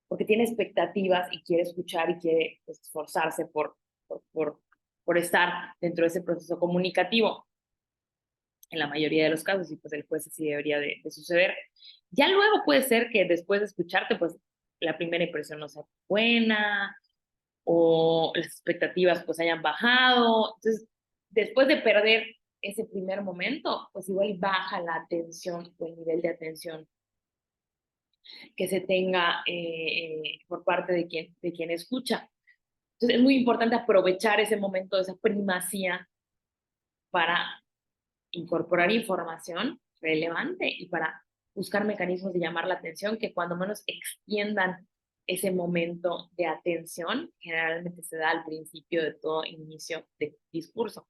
porque tiene expectativas y quiere escuchar y quiere pues, esforzarse por estar dentro de ese proceso comunicativo en la mayoría de los casos, y pues el juez así debería de suceder. Ya luego puede ser que después de escucharte, pues la primera impresión no sea buena o las expectativas pues hayan bajado. Entonces, después de perder ese primer momento, pues igual baja la atención o el nivel de atención que se tenga por parte de quien escucha. Entonces, es muy importante aprovechar ese momento, esa primacía, para incorporar información relevante y para buscar mecanismos de llamar la atención que cuando menos extiendan ese momento de atención, generalmente se da al principio de todo inicio de discurso.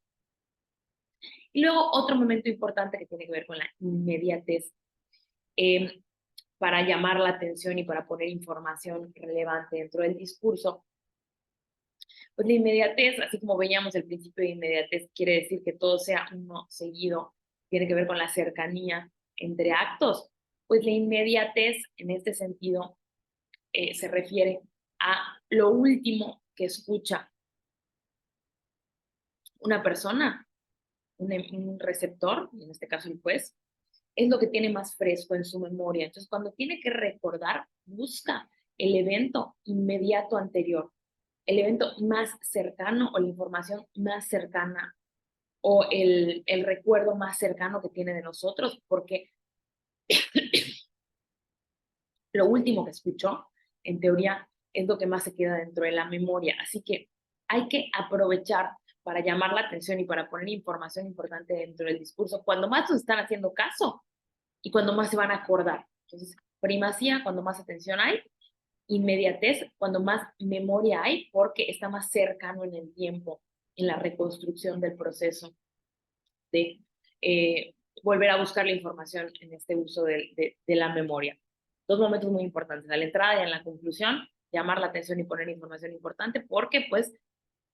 Y luego otro momento importante que tiene que ver con la inmediatez, para llamar la atención y para poner información relevante dentro del discurso. Pues la inmediatez, así como veíamos el principio de inmediatez, quiere decir que todo sea uno seguido, tiene que ver con la cercanía entre actos, pues la inmediatez en este sentido se refiere a lo último que escucha una persona, un receptor, en este caso el juez, es lo que tiene más fresco en su memoria. Entonces, cuando tiene que recordar, busca el evento inmediato anterior, el evento más cercano o la información más cercana o el recuerdo más cercano que tiene de nosotros, porque lo último que escuchó, en teoría, es lo que más se queda dentro de la memoria. Así que hay que aprovechar para llamar la atención y para poner información importante dentro del discurso, cuando más nos están haciendo caso y cuando más se van a acordar. Entonces, primacía, cuando más atención hay, inmediatez, cuando más memoria hay, porque está más cercano en el tiempo, en la reconstrucción del proceso de volver a buscar la información en este uso de la memoria. Dos momentos muy importantes, a la entrada y en la conclusión, llamar la atención y poner información importante, porque pues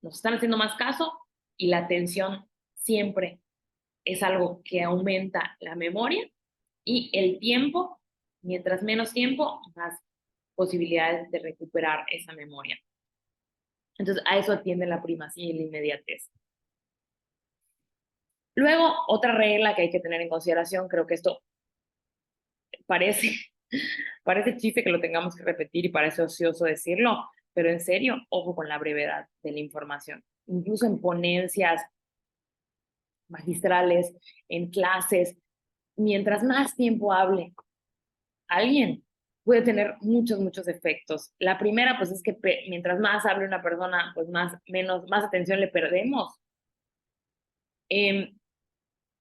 nos están haciendo más caso y la atención siempre es algo que aumenta la memoria y el tiempo, mientras menos tiempo, más posibilidades de recuperar esa memoria. Entonces, a eso atiende la primacía y la inmediatez. Luego, otra regla que hay que tener en consideración, creo que esto parece, parece chiste que lo tengamos que repetir y parece ocioso decirlo, pero en serio, ojo con la brevedad de la información. Incluso en ponencias magistrales, en clases, mientras más tiempo hable alguien, puede tener muchos efectos. La primera, pues es que mientras más hable una persona, pues más atención le perdemos.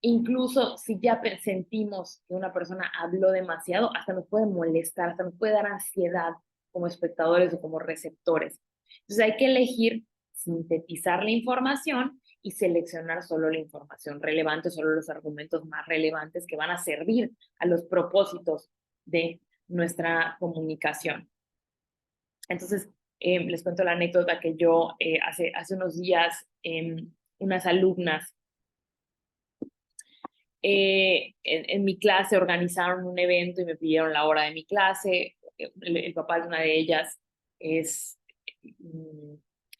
Incluso si ya sentimos que una persona habló demasiado, hasta nos puede molestar, hasta nos puede dar ansiedad como espectadores o como receptores. Entonces hay que elegir sintetizar la información y seleccionar solo la información relevante, solo los argumentos más relevantes que van a servir a los propósitos de nuestra comunicación. Entonces, les cuento la anécdota que yo hace unos días, unas alumnas en mi clase organizaron un evento y me pidieron la hora de mi clase. El papá de una de ellas es,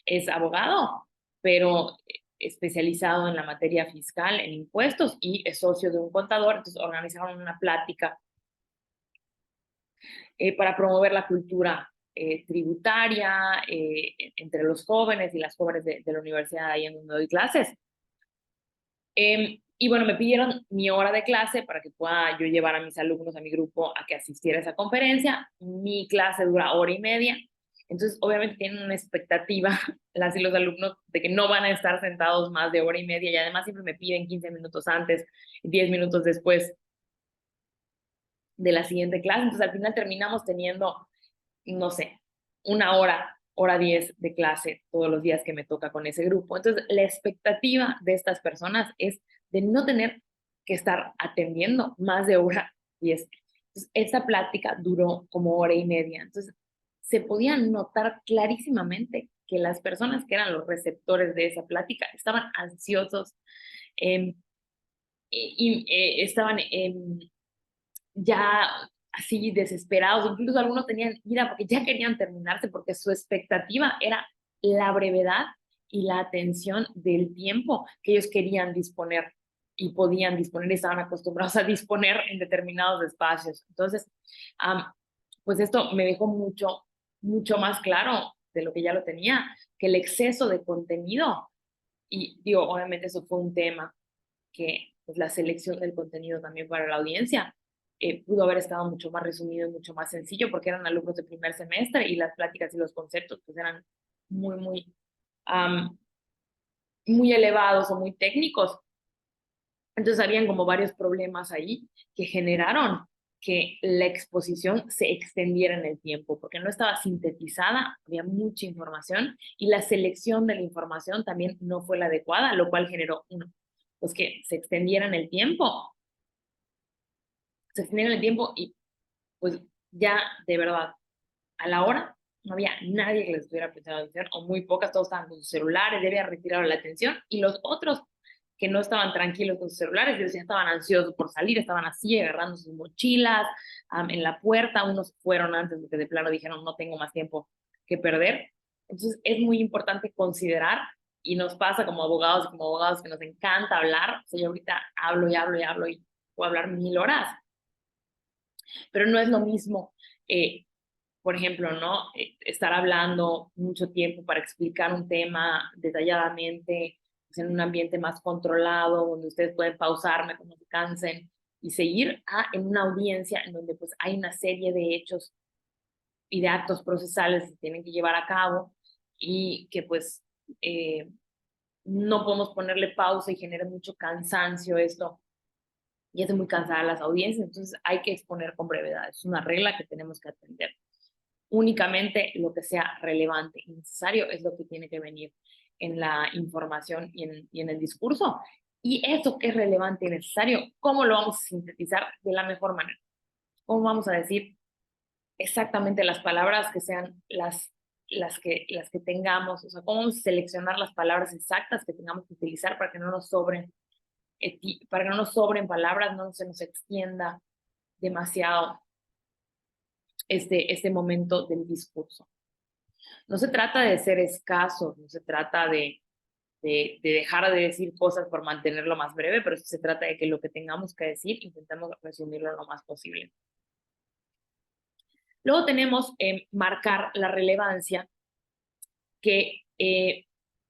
es abogado, pero especializado en la materia fiscal, en impuestos, y es socio de un contador. Entonces organizaron una plática para promover la cultura tributaria entre los jóvenes y las jóvenes de la universidad ahí en donde doy clases. Y bueno, me pidieron mi hora de clase para que pueda yo llevar a mis alumnos, a mi grupo, a que asistiera a esa conferencia. Mi clase dura hora y media. Entonces, obviamente tienen una expectativa, las y los alumnos, de que no van a estar sentados más de hora y media. Y además siempre me piden 15 minutos antes, 10 minutos después de la siguiente clase. Entonces, al final terminamos teniendo, no sé, una hora 10 de clase todos los días que me toca con ese grupo. Entonces, la expectativa de estas personas es de no tener que estar atendiendo más de hora 10. Entonces, esta plática duró como hora y media. Entonces, se podía notar clarísimamente que las personas que eran los receptores de esa plática estaban ansiosos y estaban ya así desesperados, incluso algunos tenían ira porque ya querían terminarse porque su expectativa era la brevedad y la atención del tiempo que ellos querían disponer y podían disponer y estaban acostumbrados a disponer en determinados espacios. Entonces, pues esto me dejó mucho más claro de lo que ya lo tenía, que el exceso de contenido, y digo, obviamente eso fue un tema que pues, la selección del contenido también para la audiencia pudo haber estado mucho más resumido y mucho más sencillo porque eran alumnos de primer semestre y las pláticas y los conceptos pues eran muy, muy elevados o muy técnicos. Entonces habían como varios problemas ahí que generaron que la exposición se extendiera en el tiempo, porque no estaba sintetizada, había mucha información y la selección de la información también no fue la adecuada, lo cual generó pues que se extendiera en el tiempo, y pues ya de verdad, a la hora no había nadie que les estuviera prestando atención o muy pocas, todos estaban con sus celulares, ya había retirado la atención y los otros que no estaban tranquilos con sus celulares, ellos ya estaban ansiosos por salir, estaban así agarrando sus mochilas en la puerta, unos fueron antes porque de plano dijeron no tengo más tiempo que perder. Entonces es muy importante considerar, y nos pasa como abogados que nos encanta hablar, o sea, yo ahorita hablo y hablo y hablo y puedo hablar 1000 horas, pero no es lo mismo, por ejemplo, ¿no? Estar hablando mucho tiempo para explicar un tema detalladamente, pues, en un ambiente más controlado, donde ustedes pueden pausarme cuando se cansen y seguir en una audiencia en donde pues hay una serie de hechos y de actos procesales que se tienen que llevar a cabo y que pues no podemos ponerle pausa y genera mucho cansancio esto y hace muy cansada a las audiencias, entonces hay que exponer con brevedad, es una regla que tenemos que atender. Únicamente lo que sea relevante y necesario es lo que tiene que venir en la información y en el discurso. Y eso que es relevante y necesario, ¿cómo lo vamos a sintetizar de la mejor manera? ¿Cómo vamos a decir exactamente las palabras que sean las que tengamos? O sea, ¿cómo vamos a seleccionar las palabras exactas que tengamos que utilizar para que no nos sobren, para que no nos sobren palabras, no se nos extienda demasiado este momento del discurso? No se trata de ser escasos, no se trata de dejar de decir cosas por mantenerlo más breve, pero se trata de que lo que tengamos que decir intentemos resumirlo lo más posible. Luego tenemos marcar la relevancia, que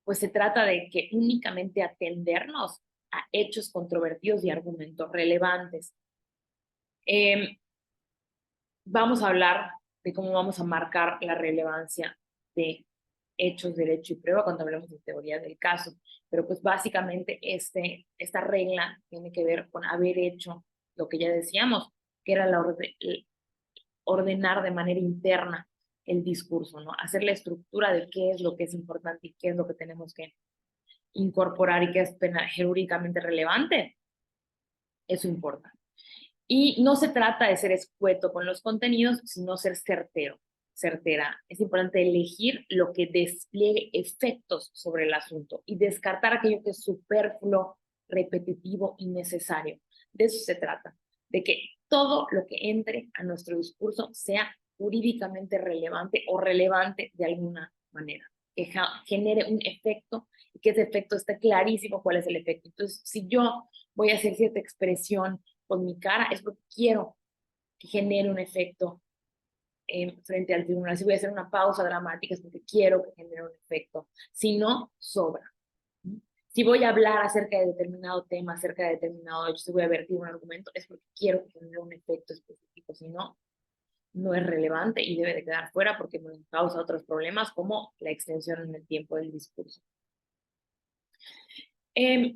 pues se trata de que únicamente atendernos a hechos controvertidos y argumentos relevantes. Vamos a hablar de cómo vamos a marcar la relevancia de hechos, derecho y prueba cuando hablemos de teoría del caso. Pero pues básicamente esta regla tiene que ver con haber hecho lo que ya decíamos, que era ordenar de manera interna el discurso, ¿no? Hacer la estructura de qué es lo que es importante y qué es lo que tenemos que incorporar y qué es jurídicamente relevante. Eso importa. Y no se trata de ser escueto con los contenidos, sino ser certera. Es importante elegir lo que despliegue efectos sobre el asunto y descartar aquello que es superfluo, repetitivo, innecesario. De eso se trata, de que todo lo que entre a nuestro discurso sea jurídicamente relevante o relevante de alguna manera, que genere un efecto y que ese efecto esté clarísimo cuál es el efecto. Entonces, si yo voy a hacer cierta expresión con mi cara, es porque quiero que genere un efecto frente al tribunal. Si voy a hacer una pausa dramática, es porque quiero que genere un efecto. Si no, sobra. Si voy a hablar acerca de determinado tema, acerca de determinado hecho, si voy a vertir un argumento, es porque quiero que genere un efecto específico. Si no, no es relevante y debe de quedar fuera porque nos causa otros problemas como la extensión en el tiempo del discurso.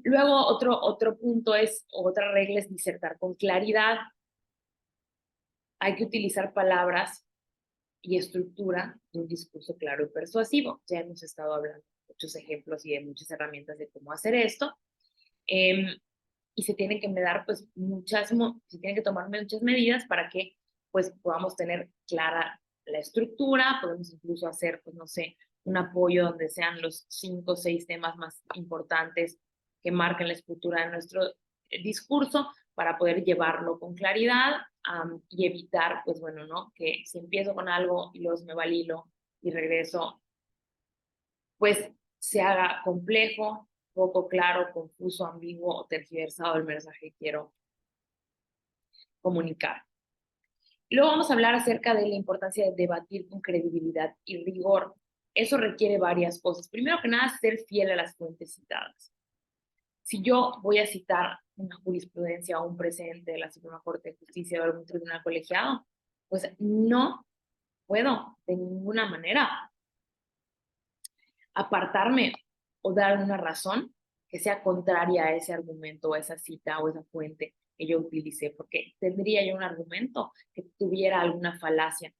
Luego, otro punto otra regla es disertar con claridad. Hay que utilizar palabras y estructura de un discurso claro y persuasivo. Ya hemos estado hablando de muchos ejemplos y de muchas herramientas de cómo hacer esto. Y se tienen que pues se tienen que tomar muchas medidas para que pues podamos tener clara la estructura, podemos incluso hacer, pues no sé, un apoyo donde sean los 5 o 6 temas más importantes que marquen la estructura de nuestro discurso para poder llevarlo con claridad y evitar, pues bueno, ¿no? Que si empiezo con algo y luego me va al hilo y regreso, pues se haga complejo, poco claro, confuso, ambiguo o tergiversado el mensaje que quiero comunicar. Luego vamos a hablar acerca de la importancia de debatir con credibilidad y rigor. Eso requiere varias cosas. Primero que nada, ser fiel a las fuentes citadas. Si yo voy a citar una jurisprudencia o un precedente de la Suprema Corte de Justicia o algún tribunal colegiado, pues no puedo de ninguna manera apartarme o dar una razón que sea contraria a ese argumento o a esa cita o esa fuente que yo utilicé, porque tendría yo un argumento que tuviera alguna falacia,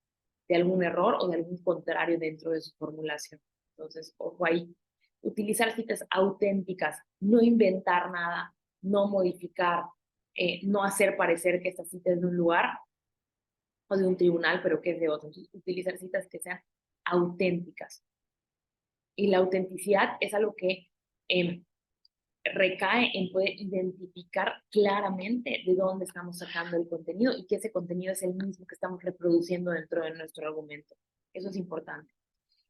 de algún error o de algún contrario dentro de su formulación. Entonces, ojo ahí, utilizar citas auténticas, no inventar nada, no modificar, no hacer parecer que esta cita es de un lugar o de un tribunal, pero que es de otro. Entonces, utilizar citas que sean auténticas. Y la autenticidad es algo que recae en poder identificar claramente de dónde estamos sacando el contenido y que ese contenido es el mismo que estamos reproduciendo dentro de nuestro argumento. Eso es importante.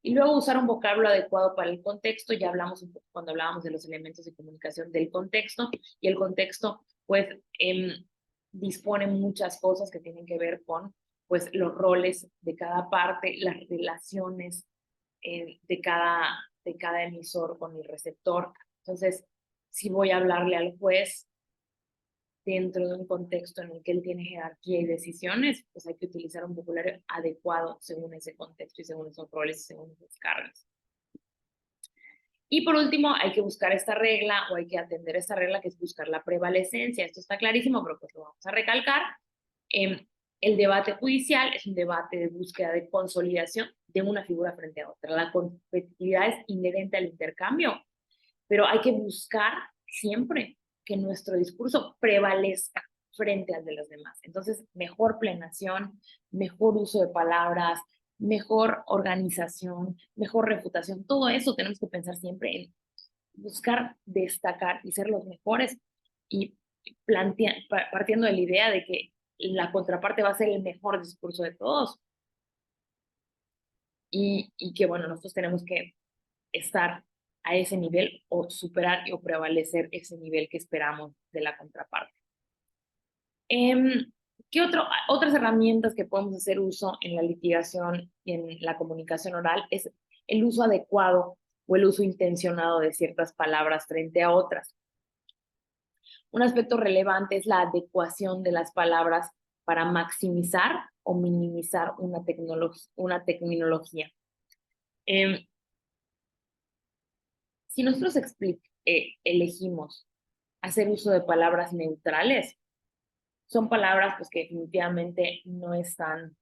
Y luego usar un vocablo adecuado para el contexto. Ya hablamos un poco cuando hablábamos de los elementos de comunicación del contexto, y el contexto pues dispone muchas cosas que tienen que ver con pues los roles de cada parte, las relaciones de cada emisor con el receptor. Entonces, si voy a hablarle al juez dentro de un contexto en el que él tiene jerarquía y decisiones, pues hay que utilizar un vocabulario adecuado según ese contexto y según esos roles y según esas cargas. Y por último, hay que buscar esta regla, o hay que atender esta regla, que es buscar la prevalecencia. Esto está clarísimo, pero pues lo vamos a recalcar. El debate judicial es un debate de búsqueda de consolidación de una figura frente a otra. La competitividad es inherente al intercambio, pero hay que buscar siempre que nuestro discurso prevalezca frente al de los demás. Entonces, mejor plenación, mejor uso de palabras, mejor organización, mejor refutación, todo eso tenemos que pensar siempre en buscar destacar y ser los mejores, y partiendo de la idea de que la contraparte va a ser el mejor discurso de todos, y que bueno, nosotros tenemos que estar a ese nivel o superar o prevalecer ese nivel que esperamos de la contraparte. ¿Qué otras herramientas que podemos hacer uso en la litigación y en la comunicación oral? Es el uso adecuado o el uso intencionado de ciertas palabras frente a otras. Un aspecto relevante es la adecuación de las palabras para maximizar o minimizar una terminología. Si nosotros elegimos hacer uso de palabras neutrales, son palabras pues, que definitivamente no están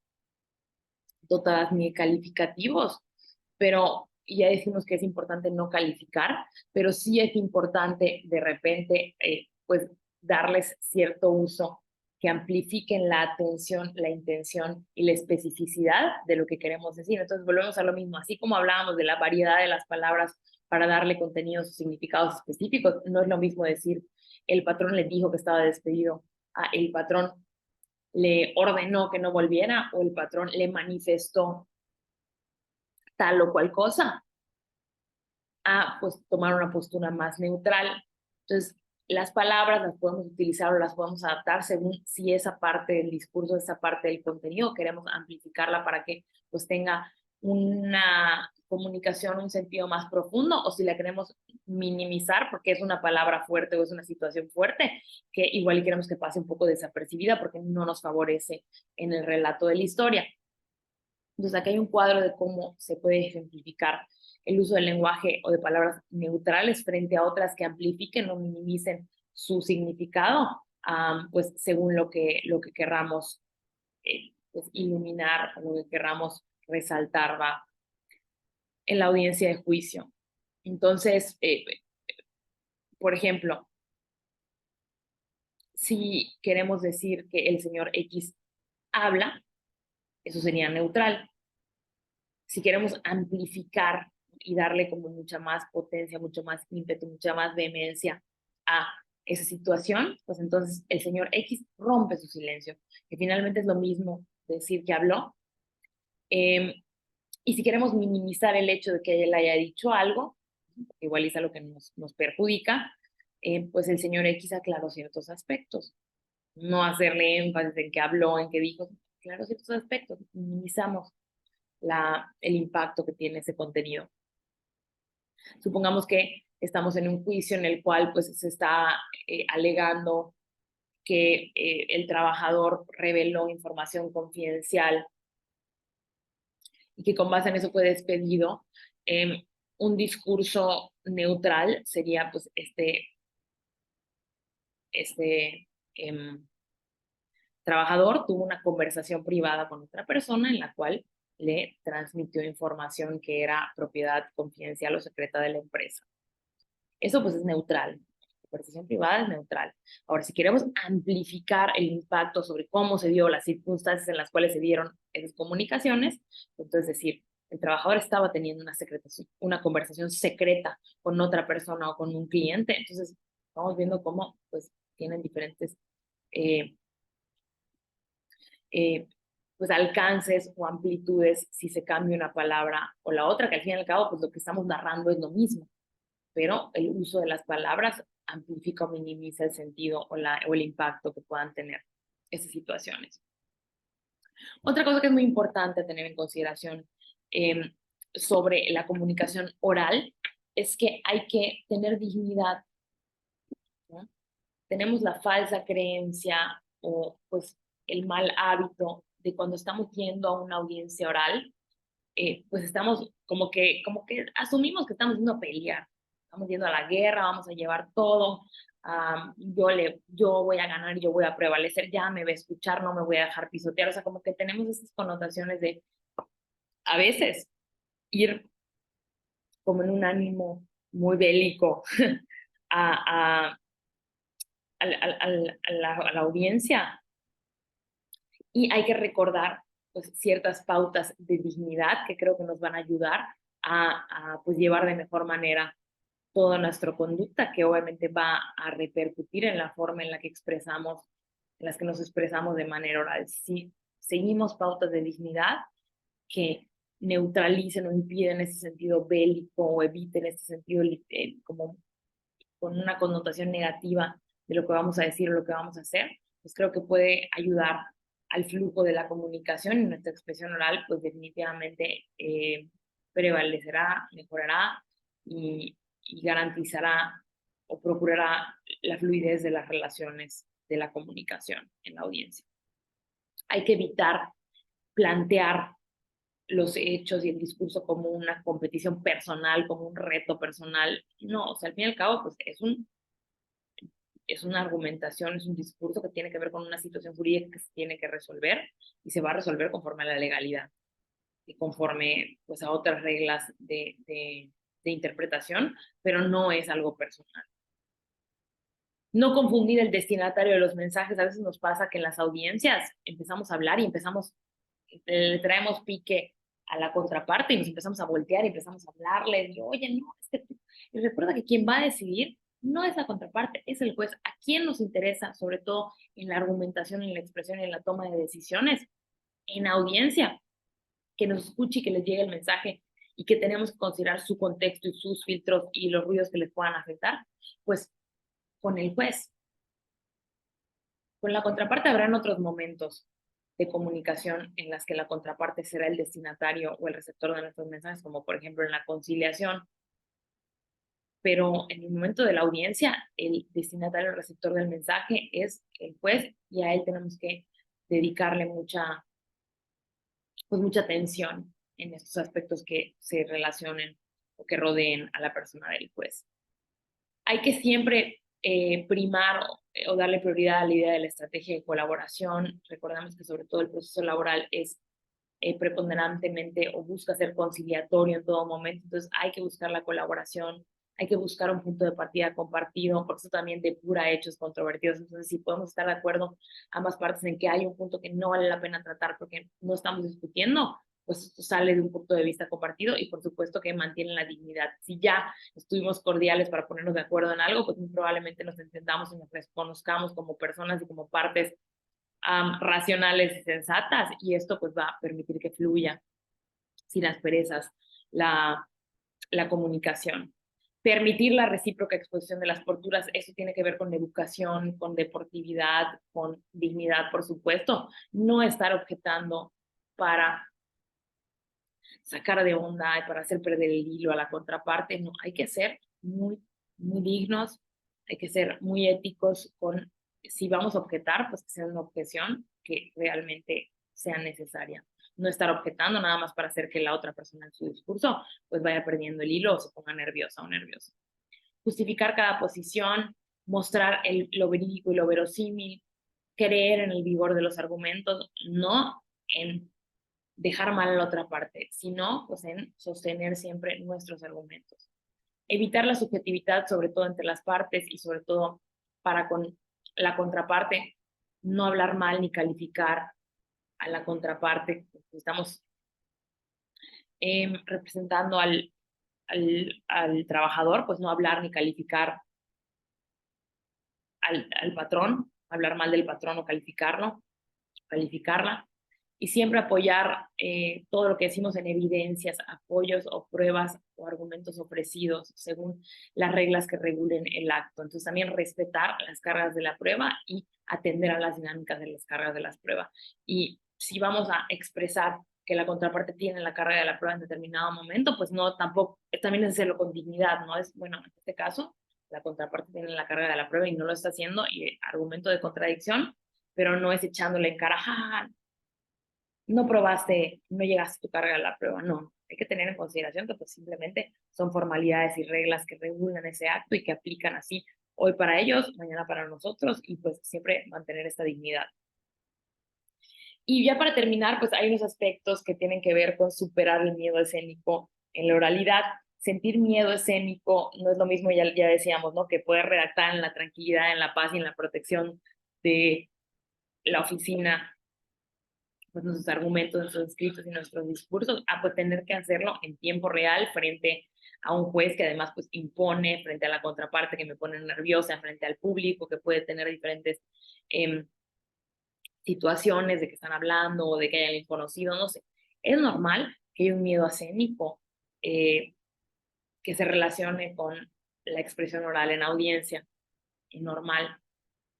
dotadas ni de calificativos, pero ya decimos que es importante no calificar, pero sí es importante de repente pues darles cierto uso que amplifiquen la atención, la intención y la especificidad de lo que queremos decir. Entonces volvemos a lo mismo, así como hablábamos de la variedad de las palabras para darle contenidos o significados específicos, no es lo mismo decir el patrón le dijo que estaba despedido a el patrón le ordenó que no volviera, o el patrón le manifestó tal o cual cosa, a pues tomar una postura más neutral. Entonces, las palabras las podemos utilizar o las podemos adaptar según si esa parte del discurso, esa parte del contenido, queremos amplificarla para que pues tenga una comunicación, un sentido más profundo, o si la queremos minimizar porque es una palabra fuerte o es una situación fuerte, que igual queremos que pase un poco desapercibida porque no nos favorece en el relato de la historia. Entonces, aquí hay un cuadro de cómo se puede ejemplificar el uso del lenguaje o de palabras neutrales frente a otras que amplifiquen o minimicen su significado, pues según lo que querramos pues, iluminar o lo que querramos resaltar va en la audiencia de juicio. Entonces, por ejemplo, si queremos decir que el señor X habla, eso sería neutral. Si queremos amplificar y darle como mucha más potencia, mucho más ímpetu, mucha más vehemencia a esa situación, pues entonces el señor X rompe su silencio, que finalmente es lo mismo decir que habló. Y si queremos minimizar el hecho de que él haya dicho algo, igual es algo que nos perjudica, pues el señor X aclaró ciertos aspectos. No hacerle énfasis en que habló, en que dijo, aclaró ciertos aspectos, minimizamos el impacto que tiene ese contenido. Supongamos que estamos en un juicio en el cual pues se está alegando que el trabajador reveló información confidencial y que con base en eso fue despedido. Un discurso neutral sería pues trabajador tuvo una conversación privada con otra persona en la cual le transmitió información que era propiedad confidencial o secreta de la empresa. Eso pues es neutral. La conversación privada es neutral. Ahora, si queremos amplificar el impacto sobre cómo se dio, las circunstancias en las cuales se dieron esas comunicaciones, entonces decir, el trabajador estaba teniendo una conversación secreta con otra persona o con un cliente. Entonces, vamos viendo cómo pues tienen diferentes eh, eh, pues alcances o amplitudes si se cambia una palabra o la otra, que al fin y al cabo pues lo que estamos narrando es lo mismo, pero el uso de las palabras amplifica o minimiza el sentido o el impacto que puedan tener esas situaciones. Otra cosa que es muy importante tener en consideración eh, sobre la comunicación oral es que hay que tener dignidad, ¿no? Tenemos la falsa creencia o pues el mal hábito de cuando estamos yendo a una audiencia oral, pues estamos como que asumimos que estamos yendo a pelear, estamos yendo a la guerra, vamos a llevar todo, yo voy a ganar, yo voy a prevalecer, ya me va a escuchar, no me voy a dejar pisotear, o sea, como que tenemos esas connotaciones de a veces ir como en un ánimo muy bélico a, a, a la audiencia, y hay que recordar pues, ciertas pautas de dignidad que creo que nos van a ayudar a pues, llevar de mejor manera toda nuestra conducta, que obviamente va a repercutir en la forma en la que expresamos, en las que nos expresamos de manera oral. Si seguimos pautas de dignidad que neutralicen o impiden ese sentido bélico o eviten ese sentido como con una connotación negativa de lo que vamos a decir o lo que vamos a hacer, pues creo que puede ayudar al flujo de la comunicación, y nuestra expresión oral pues definitivamente prevalecerá, mejorará y garantizará o procurará la fluidez de las relaciones de la comunicación en la audiencia. Hay que evitar plantear los hechos y el discurso como una competición personal, como un reto personal. No, o sea, al fin y al cabo, pues es una argumentación, es un discurso que tiene que ver con una situación jurídica que se tiene que resolver y se va a resolver conforme a la legalidad y conforme pues a otras reglas de interpretación, pero no es algo personal. No confundir el destinatario de los mensajes. A veces nos pasa que en las audiencias empezamos a hablar y le traemos pique a la contraparte y nos empezamos a voltear y empezamos a hablarle, y oye, no, es que tú... Y recuerda que quien va a decidir no es la contraparte, es el juez. ¿A quién nos interesa, sobre todo en la argumentación, en la expresión, en la toma de decisiones? En audiencia, que nos escuche y que les llegue el mensaje, y que tenemos que considerar su contexto y sus filtros y los ruidos que les puedan afectar, pues con el juez. Con la contraparte habrán otros momentos de comunicación en las que la contraparte será el destinatario o el receptor de nuestros mensajes, como por ejemplo en la conciliación. Pero en el momento de la audiencia, el destinatario o receptor del mensaje es el juez, y a él tenemos que dedicarle pues mucha atención en estos aspectos que se relacionen o que rodeen a la persona del juez. Hay que siempre primar o darle prioridad a la idea de la estrategia de colaboración. Recordamos que sobre todo el proceso laboral es preponderantemente o busca ser conciliatorio en todo momento, entonces hay que buscar la colaboración, hay que buscar un punto de partida compartido, por eso también depura hechos controvertidos. Entonces, si podemos estar de acuerdo ambas partes en que hay un punto que no vale la pena tratar porque no estamos discutiendo, pues esto sale de un punto de vista compartido, y por supuesto que mantienen la dignidad. Si ya estuvimos cordiales para ponernos de acuerdo en algo, pues muy probablemente nos entendamos y nos reconozcamos como personas y como partes racionales y sensatas, y esto pues va a permitir que fluya sin asperezas la comunicación. Permitir la recíproca exposición de las posturas, eso tiene que ver con educación, con deportividad, con dignidad, por supuesto. No estar objetando para sacar de onda y para hacer perder el hilo a la contraparte. No, hay que ser muy dignos, hay que ser muy éticos con, si vamos a objetar, pues que sea una objeción que realmente sea necesaria. No estar objetando nada más para hacer que la otra persona en su discurso pues vaya perdiendo el hilo o se ponga nerviosa o nervioso. Justificar cada posición, mostrar lo verídico y lo verosímil, creer en el vigor de los argumentos, no en dejar mal a la otra parte, sino pues en sostener siempre nuestros argumentos. Evitar la subjetividad, sobre todo entre las partes y sobre todo para con la contraparte, no hablar mal ni calificar a la contraparte. Estamos representando al trabajador, pues no hablar ni calificar al patrón, hablar mal del patrón o calificarla, y siempre apoyar todo lo que decimos en evidencias, apoyos o pruebas o argumentos ofrecidos según las reglas que regulen el acto. Entonces también respetar las cargas de la prueba y atender a las dinámicas de las cargas de las pruebas. Y si vamos a expresar que la contraparte tiene la carga de la prueba en determinado momento, pues no, tampoco, también es hacerlo con dignidad, ¿no? Es, bueno, en este caso, la contraparte tiene la carga de la prueba y no lo está haciendo, y argumento de contradicción, pero no es echándole en cara, ¡ah! No probaste, no llegaste a tu carga de la prueba, no. Hay que tener en consideración que pues simplemente son formalidades y reglas que regulan ese acto y que aplican así hoy para ellos, mañana para nosotros, y pues siempre mantener esta dignidad. Y ya para terminar, pues hay unos aspectos que tienen que ver con superar el miedo escénico en la oralidad. Sentir miedo escénico no es lo mismo, ya decíamos, ¿no? Que poder redactar en la tranquilidad, en la paz y en la protección de la oficina, pues nuestros argumentos, nuestros escritos y nuestros discursos, a pues tener que hacerlo en tiempo real frente a un juez que además pues impone, frente a la contraparte que me pone nerviosa, frente al público que puede tener diferentes situaciones de que están hablando o de que hay alguien conocido, no sé. Es normal que haya un miedo escénico que se relacione con la expresión oral en audiencia, es normal.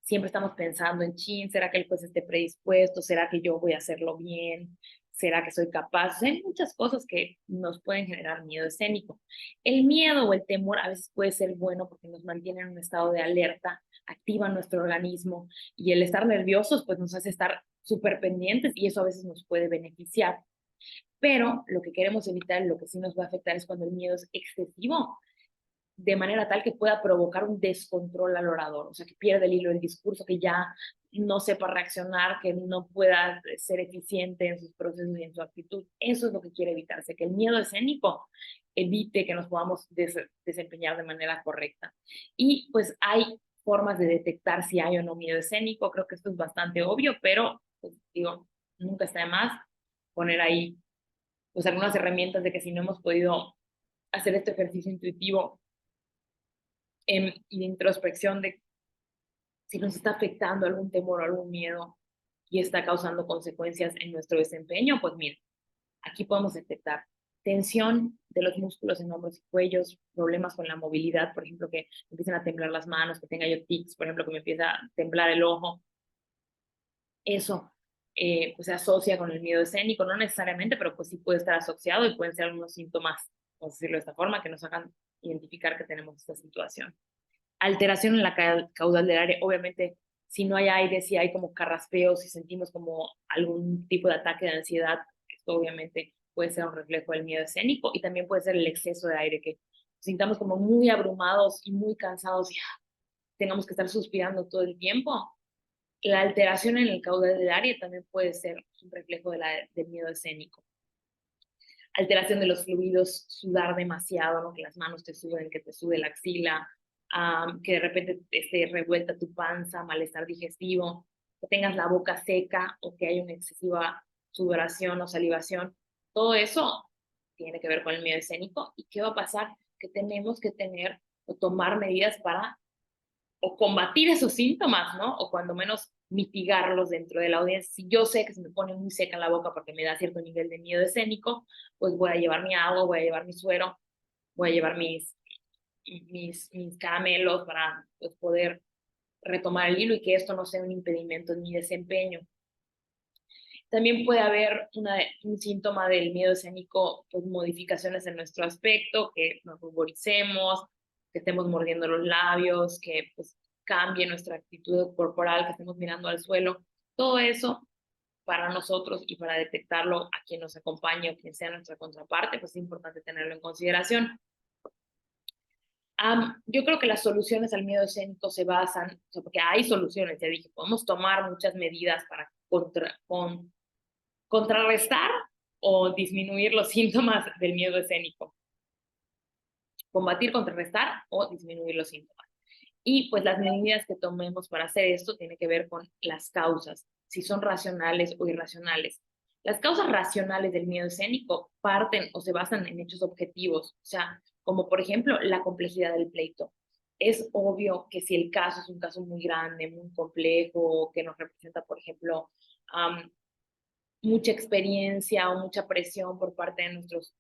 Siempre estamos pensando en, chin, ¿será que el juez esté predispuesto? ¿Será que yo voy a hacerlo bien? ¿Será que soy capaz? O sea, hay muchas cosas que nos pueden generar miedo escénico. El miedo o el temor a veces puede ser bueno porque nos mantiene en un estado de alerta, activa nuestro organismo, y el estar nerviosos pues nos hace estar súper pendientes y eso a veces nos puede beneficiar. Pero lo que queremos evitar, lo que sí nos va a afectar es cuando el miedo es excesivo, de manera tal que pueda provocar un descontrol al orador, o sea, que pierda el hilo del discurso, que ya no sepa reaccionar, que no pueda ser eficiente en sus procesos y en su actitud. Eso es lo que quiere evitarse, que el miedo escénico evite que nos podamos desempeñar de manera correcta. Y pues hay formas de detectar si hay o no miedo escénico, creo que esto es bastante obvio, pero pues, digo, nunca está de más poner ahí pues algunas herramientas de que si no hemos podido hacer este ejercicio intuitivo y de introspección de si nos está afectando algún temor o algún miedo y está causando consecuencias en nuestro desempeño, pues mira, aquí podemos detectar tensión de los músculos en hombros y cuellos, problemas con la movilidad, por ejemplo, que empiecen a temblar las manos, que tenga yo tics, por ejemplo, que me empieza a temblar el ojo. Eso pues se asocia con el miedo escénico, no necesariamente, pero pues sí puede estar asociado y pueden ser algunos síntomas, vamos a decirlo de esta forma, que nos hagan identificar que tenemos esta situación. Alteración en la caudal del aire, obviamente, si no hay aire, si hay como carraspeos, si sentimos como algún tipo de ataque de ansiedad, esto obviamente puede ser un reflejo del miedo escénico, y también puede ser el exceso de aire, que sintamos como muy abrumados y muy cansados y tengamos que estar suspirando todo el tiempo. La alteración en el caudal del aire también puede ser un reflejo del miedo escénico. Alteración de los fluidos, sudar demasiado, ¿no? Que las manos te suden, que te sude la axila, que de repente esté revuelta tu panza, malestar digestivo, que tengas la boca seca o que haya una excesiva sudoración o salivación. Todo eso tiene que ver con el miedo escénico. ¿Y qué va a pasar? Que tenemos que tener o tomar medidas para o combatir esos síntomas, ¿no? O cuando menos mitigarlos dentro de la audiencia. Si yo sé que se me pone muy seca la boca porque me da cierto nivel de miedo escénico, pues voy a llevar mi agua, voy a llevar mi suero, voy a llevar mis caramelos para pues, poder retomar el hilo y que esto no sea un impedimento en mi desempeño. También puede haber un síntoma del miedo escénico, pues modificaciones en nuestro aspecto, que nos ruboricemos, que estemos mordiendo los labios, que pues cambie nuestra actitud corporal, que estemos mirando al suelo. Todo eso para nosotros y para detectarlo a quien nos acompañe o quien sea nuestra contraparte, pues es importante tenerlo en consideración. Yo creo que las soluciones al miedo escénico se basan, o sea, porque hay soluciones, ya dije, podemos tomar muchas medidas para contrarrestar o disminuir los síntomas del miedo escénico. Combatir, contrarrestar o disminuir los síntomas. Y pues las medidas que tomemos para hacer esto tiene que ver con las causas, si son racionales o irracionales. Las causas racionales del miedo escénico parten o se basan en hechos objetivos, o sea, como por ejemplo la complejidad del pleito. Es obvio que si el caso es un caso muy grande, muy complejo, que nos representa, por ejemplo, um, mucha experiencia o mucha presión por parte de nuestros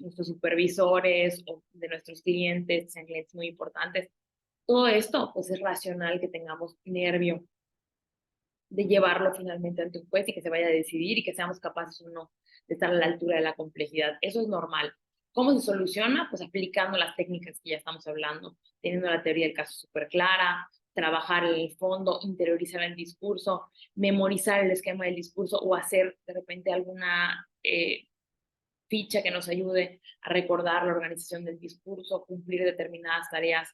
nuestros supervisores o de nuestros clientes, sean clientes muy importantes. Todo esto, pues es racional que tengamos nervio de llevarlo finalmente ante un juez y que se vaya a decidir y que seamos capaces o no de estar a la altura de la complejidad. Eso es normal. ¿Cómo se soluciona? Pues aplicando las técnicas que ya estamos hablando, teniendo la teoría del caso súper clara, trabajar en el fondo, interiorizar el discurso, memorizar el esquema del discurso o hacer de repente alguna ficha que nos ayude a recordar la organización del discurso, cumplir determinadas tareas.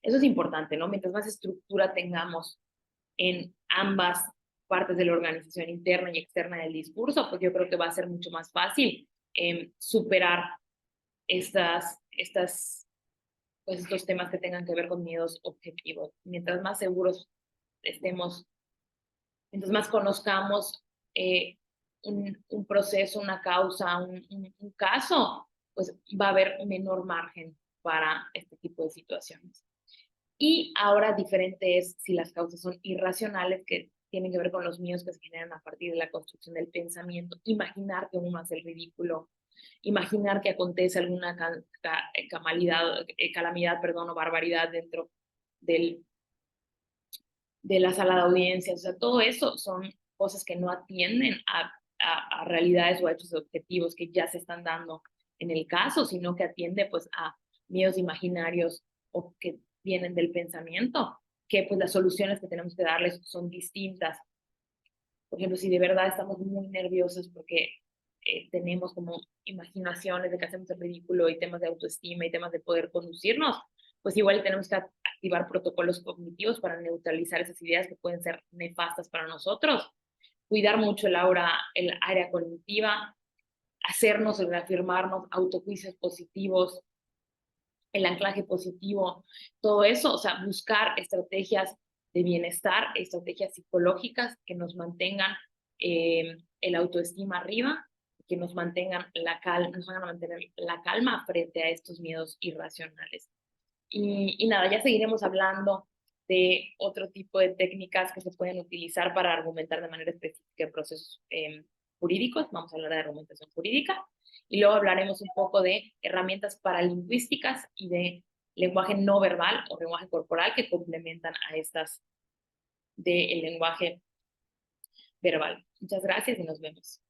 Eso es importante, ¿no? Mientras más estructura tengamos en ambas partes de la organización interna y externa del discurso, pues yo creo que va a ser mucho más fácil superar pues estos temas que tengan que ver con miedos objetivos. Mientras más seguros estemos, mientras más conozcamos un proceso, una causa, un caso, pues va a haber menor margen para este tipo de situaciones. Y ahora diferente es si las causas son irracionales, que tienen que ver con los miedos que se generan a partir de la construcción del pensamiento. Imaginar que uno hace el ridículo, imaginar que acontece alguna calamidad, perdón, o barbaridad dentro del, de la sala de audiencias. O sea, todo eso son cosas que no atienden a realidades o a hechos objetivos que ya se están dando en el caso, sino que atiende pues a miedos imaginarios o que vienen del pensamiento, que pues las soluciones que tenemos que darles son distintas. Por ejemplo, si de verdad estamos muy nerviosos porque tenemos como imaginaciones de que hacemos el ridículo y temas de autoestima y temas de poder conducirnos, pues igual tenemos que activar protocolos cognitivos para neutralizar esas ideas que pueden ser nefastas para nosotros, cuidar mucho el área cognitiva, hacernos, reafirmarnos, autojuicios positivos, el anclaje positivo, todo eso, o sea, buscar estrategias de bienestar, estrategias psicológicas que nos mantengan el autoestima arriba, que nos mantengan nos hagan mantener la calma frente a estos miedos irracionales. Y nada, ya seguiremos hablando de otro tipo de técnicas que se pueden utilizar para argumentar de manera específica en procesos jurídicos. Vamos a hablar de argumentación jurídica y luego hablaremos un poco de herramientas paralingüísticas y de lenguaje no verbal o lenguaje corporal que complementan a estas del lenguaje verbal. Muchas gracias y nos vemos.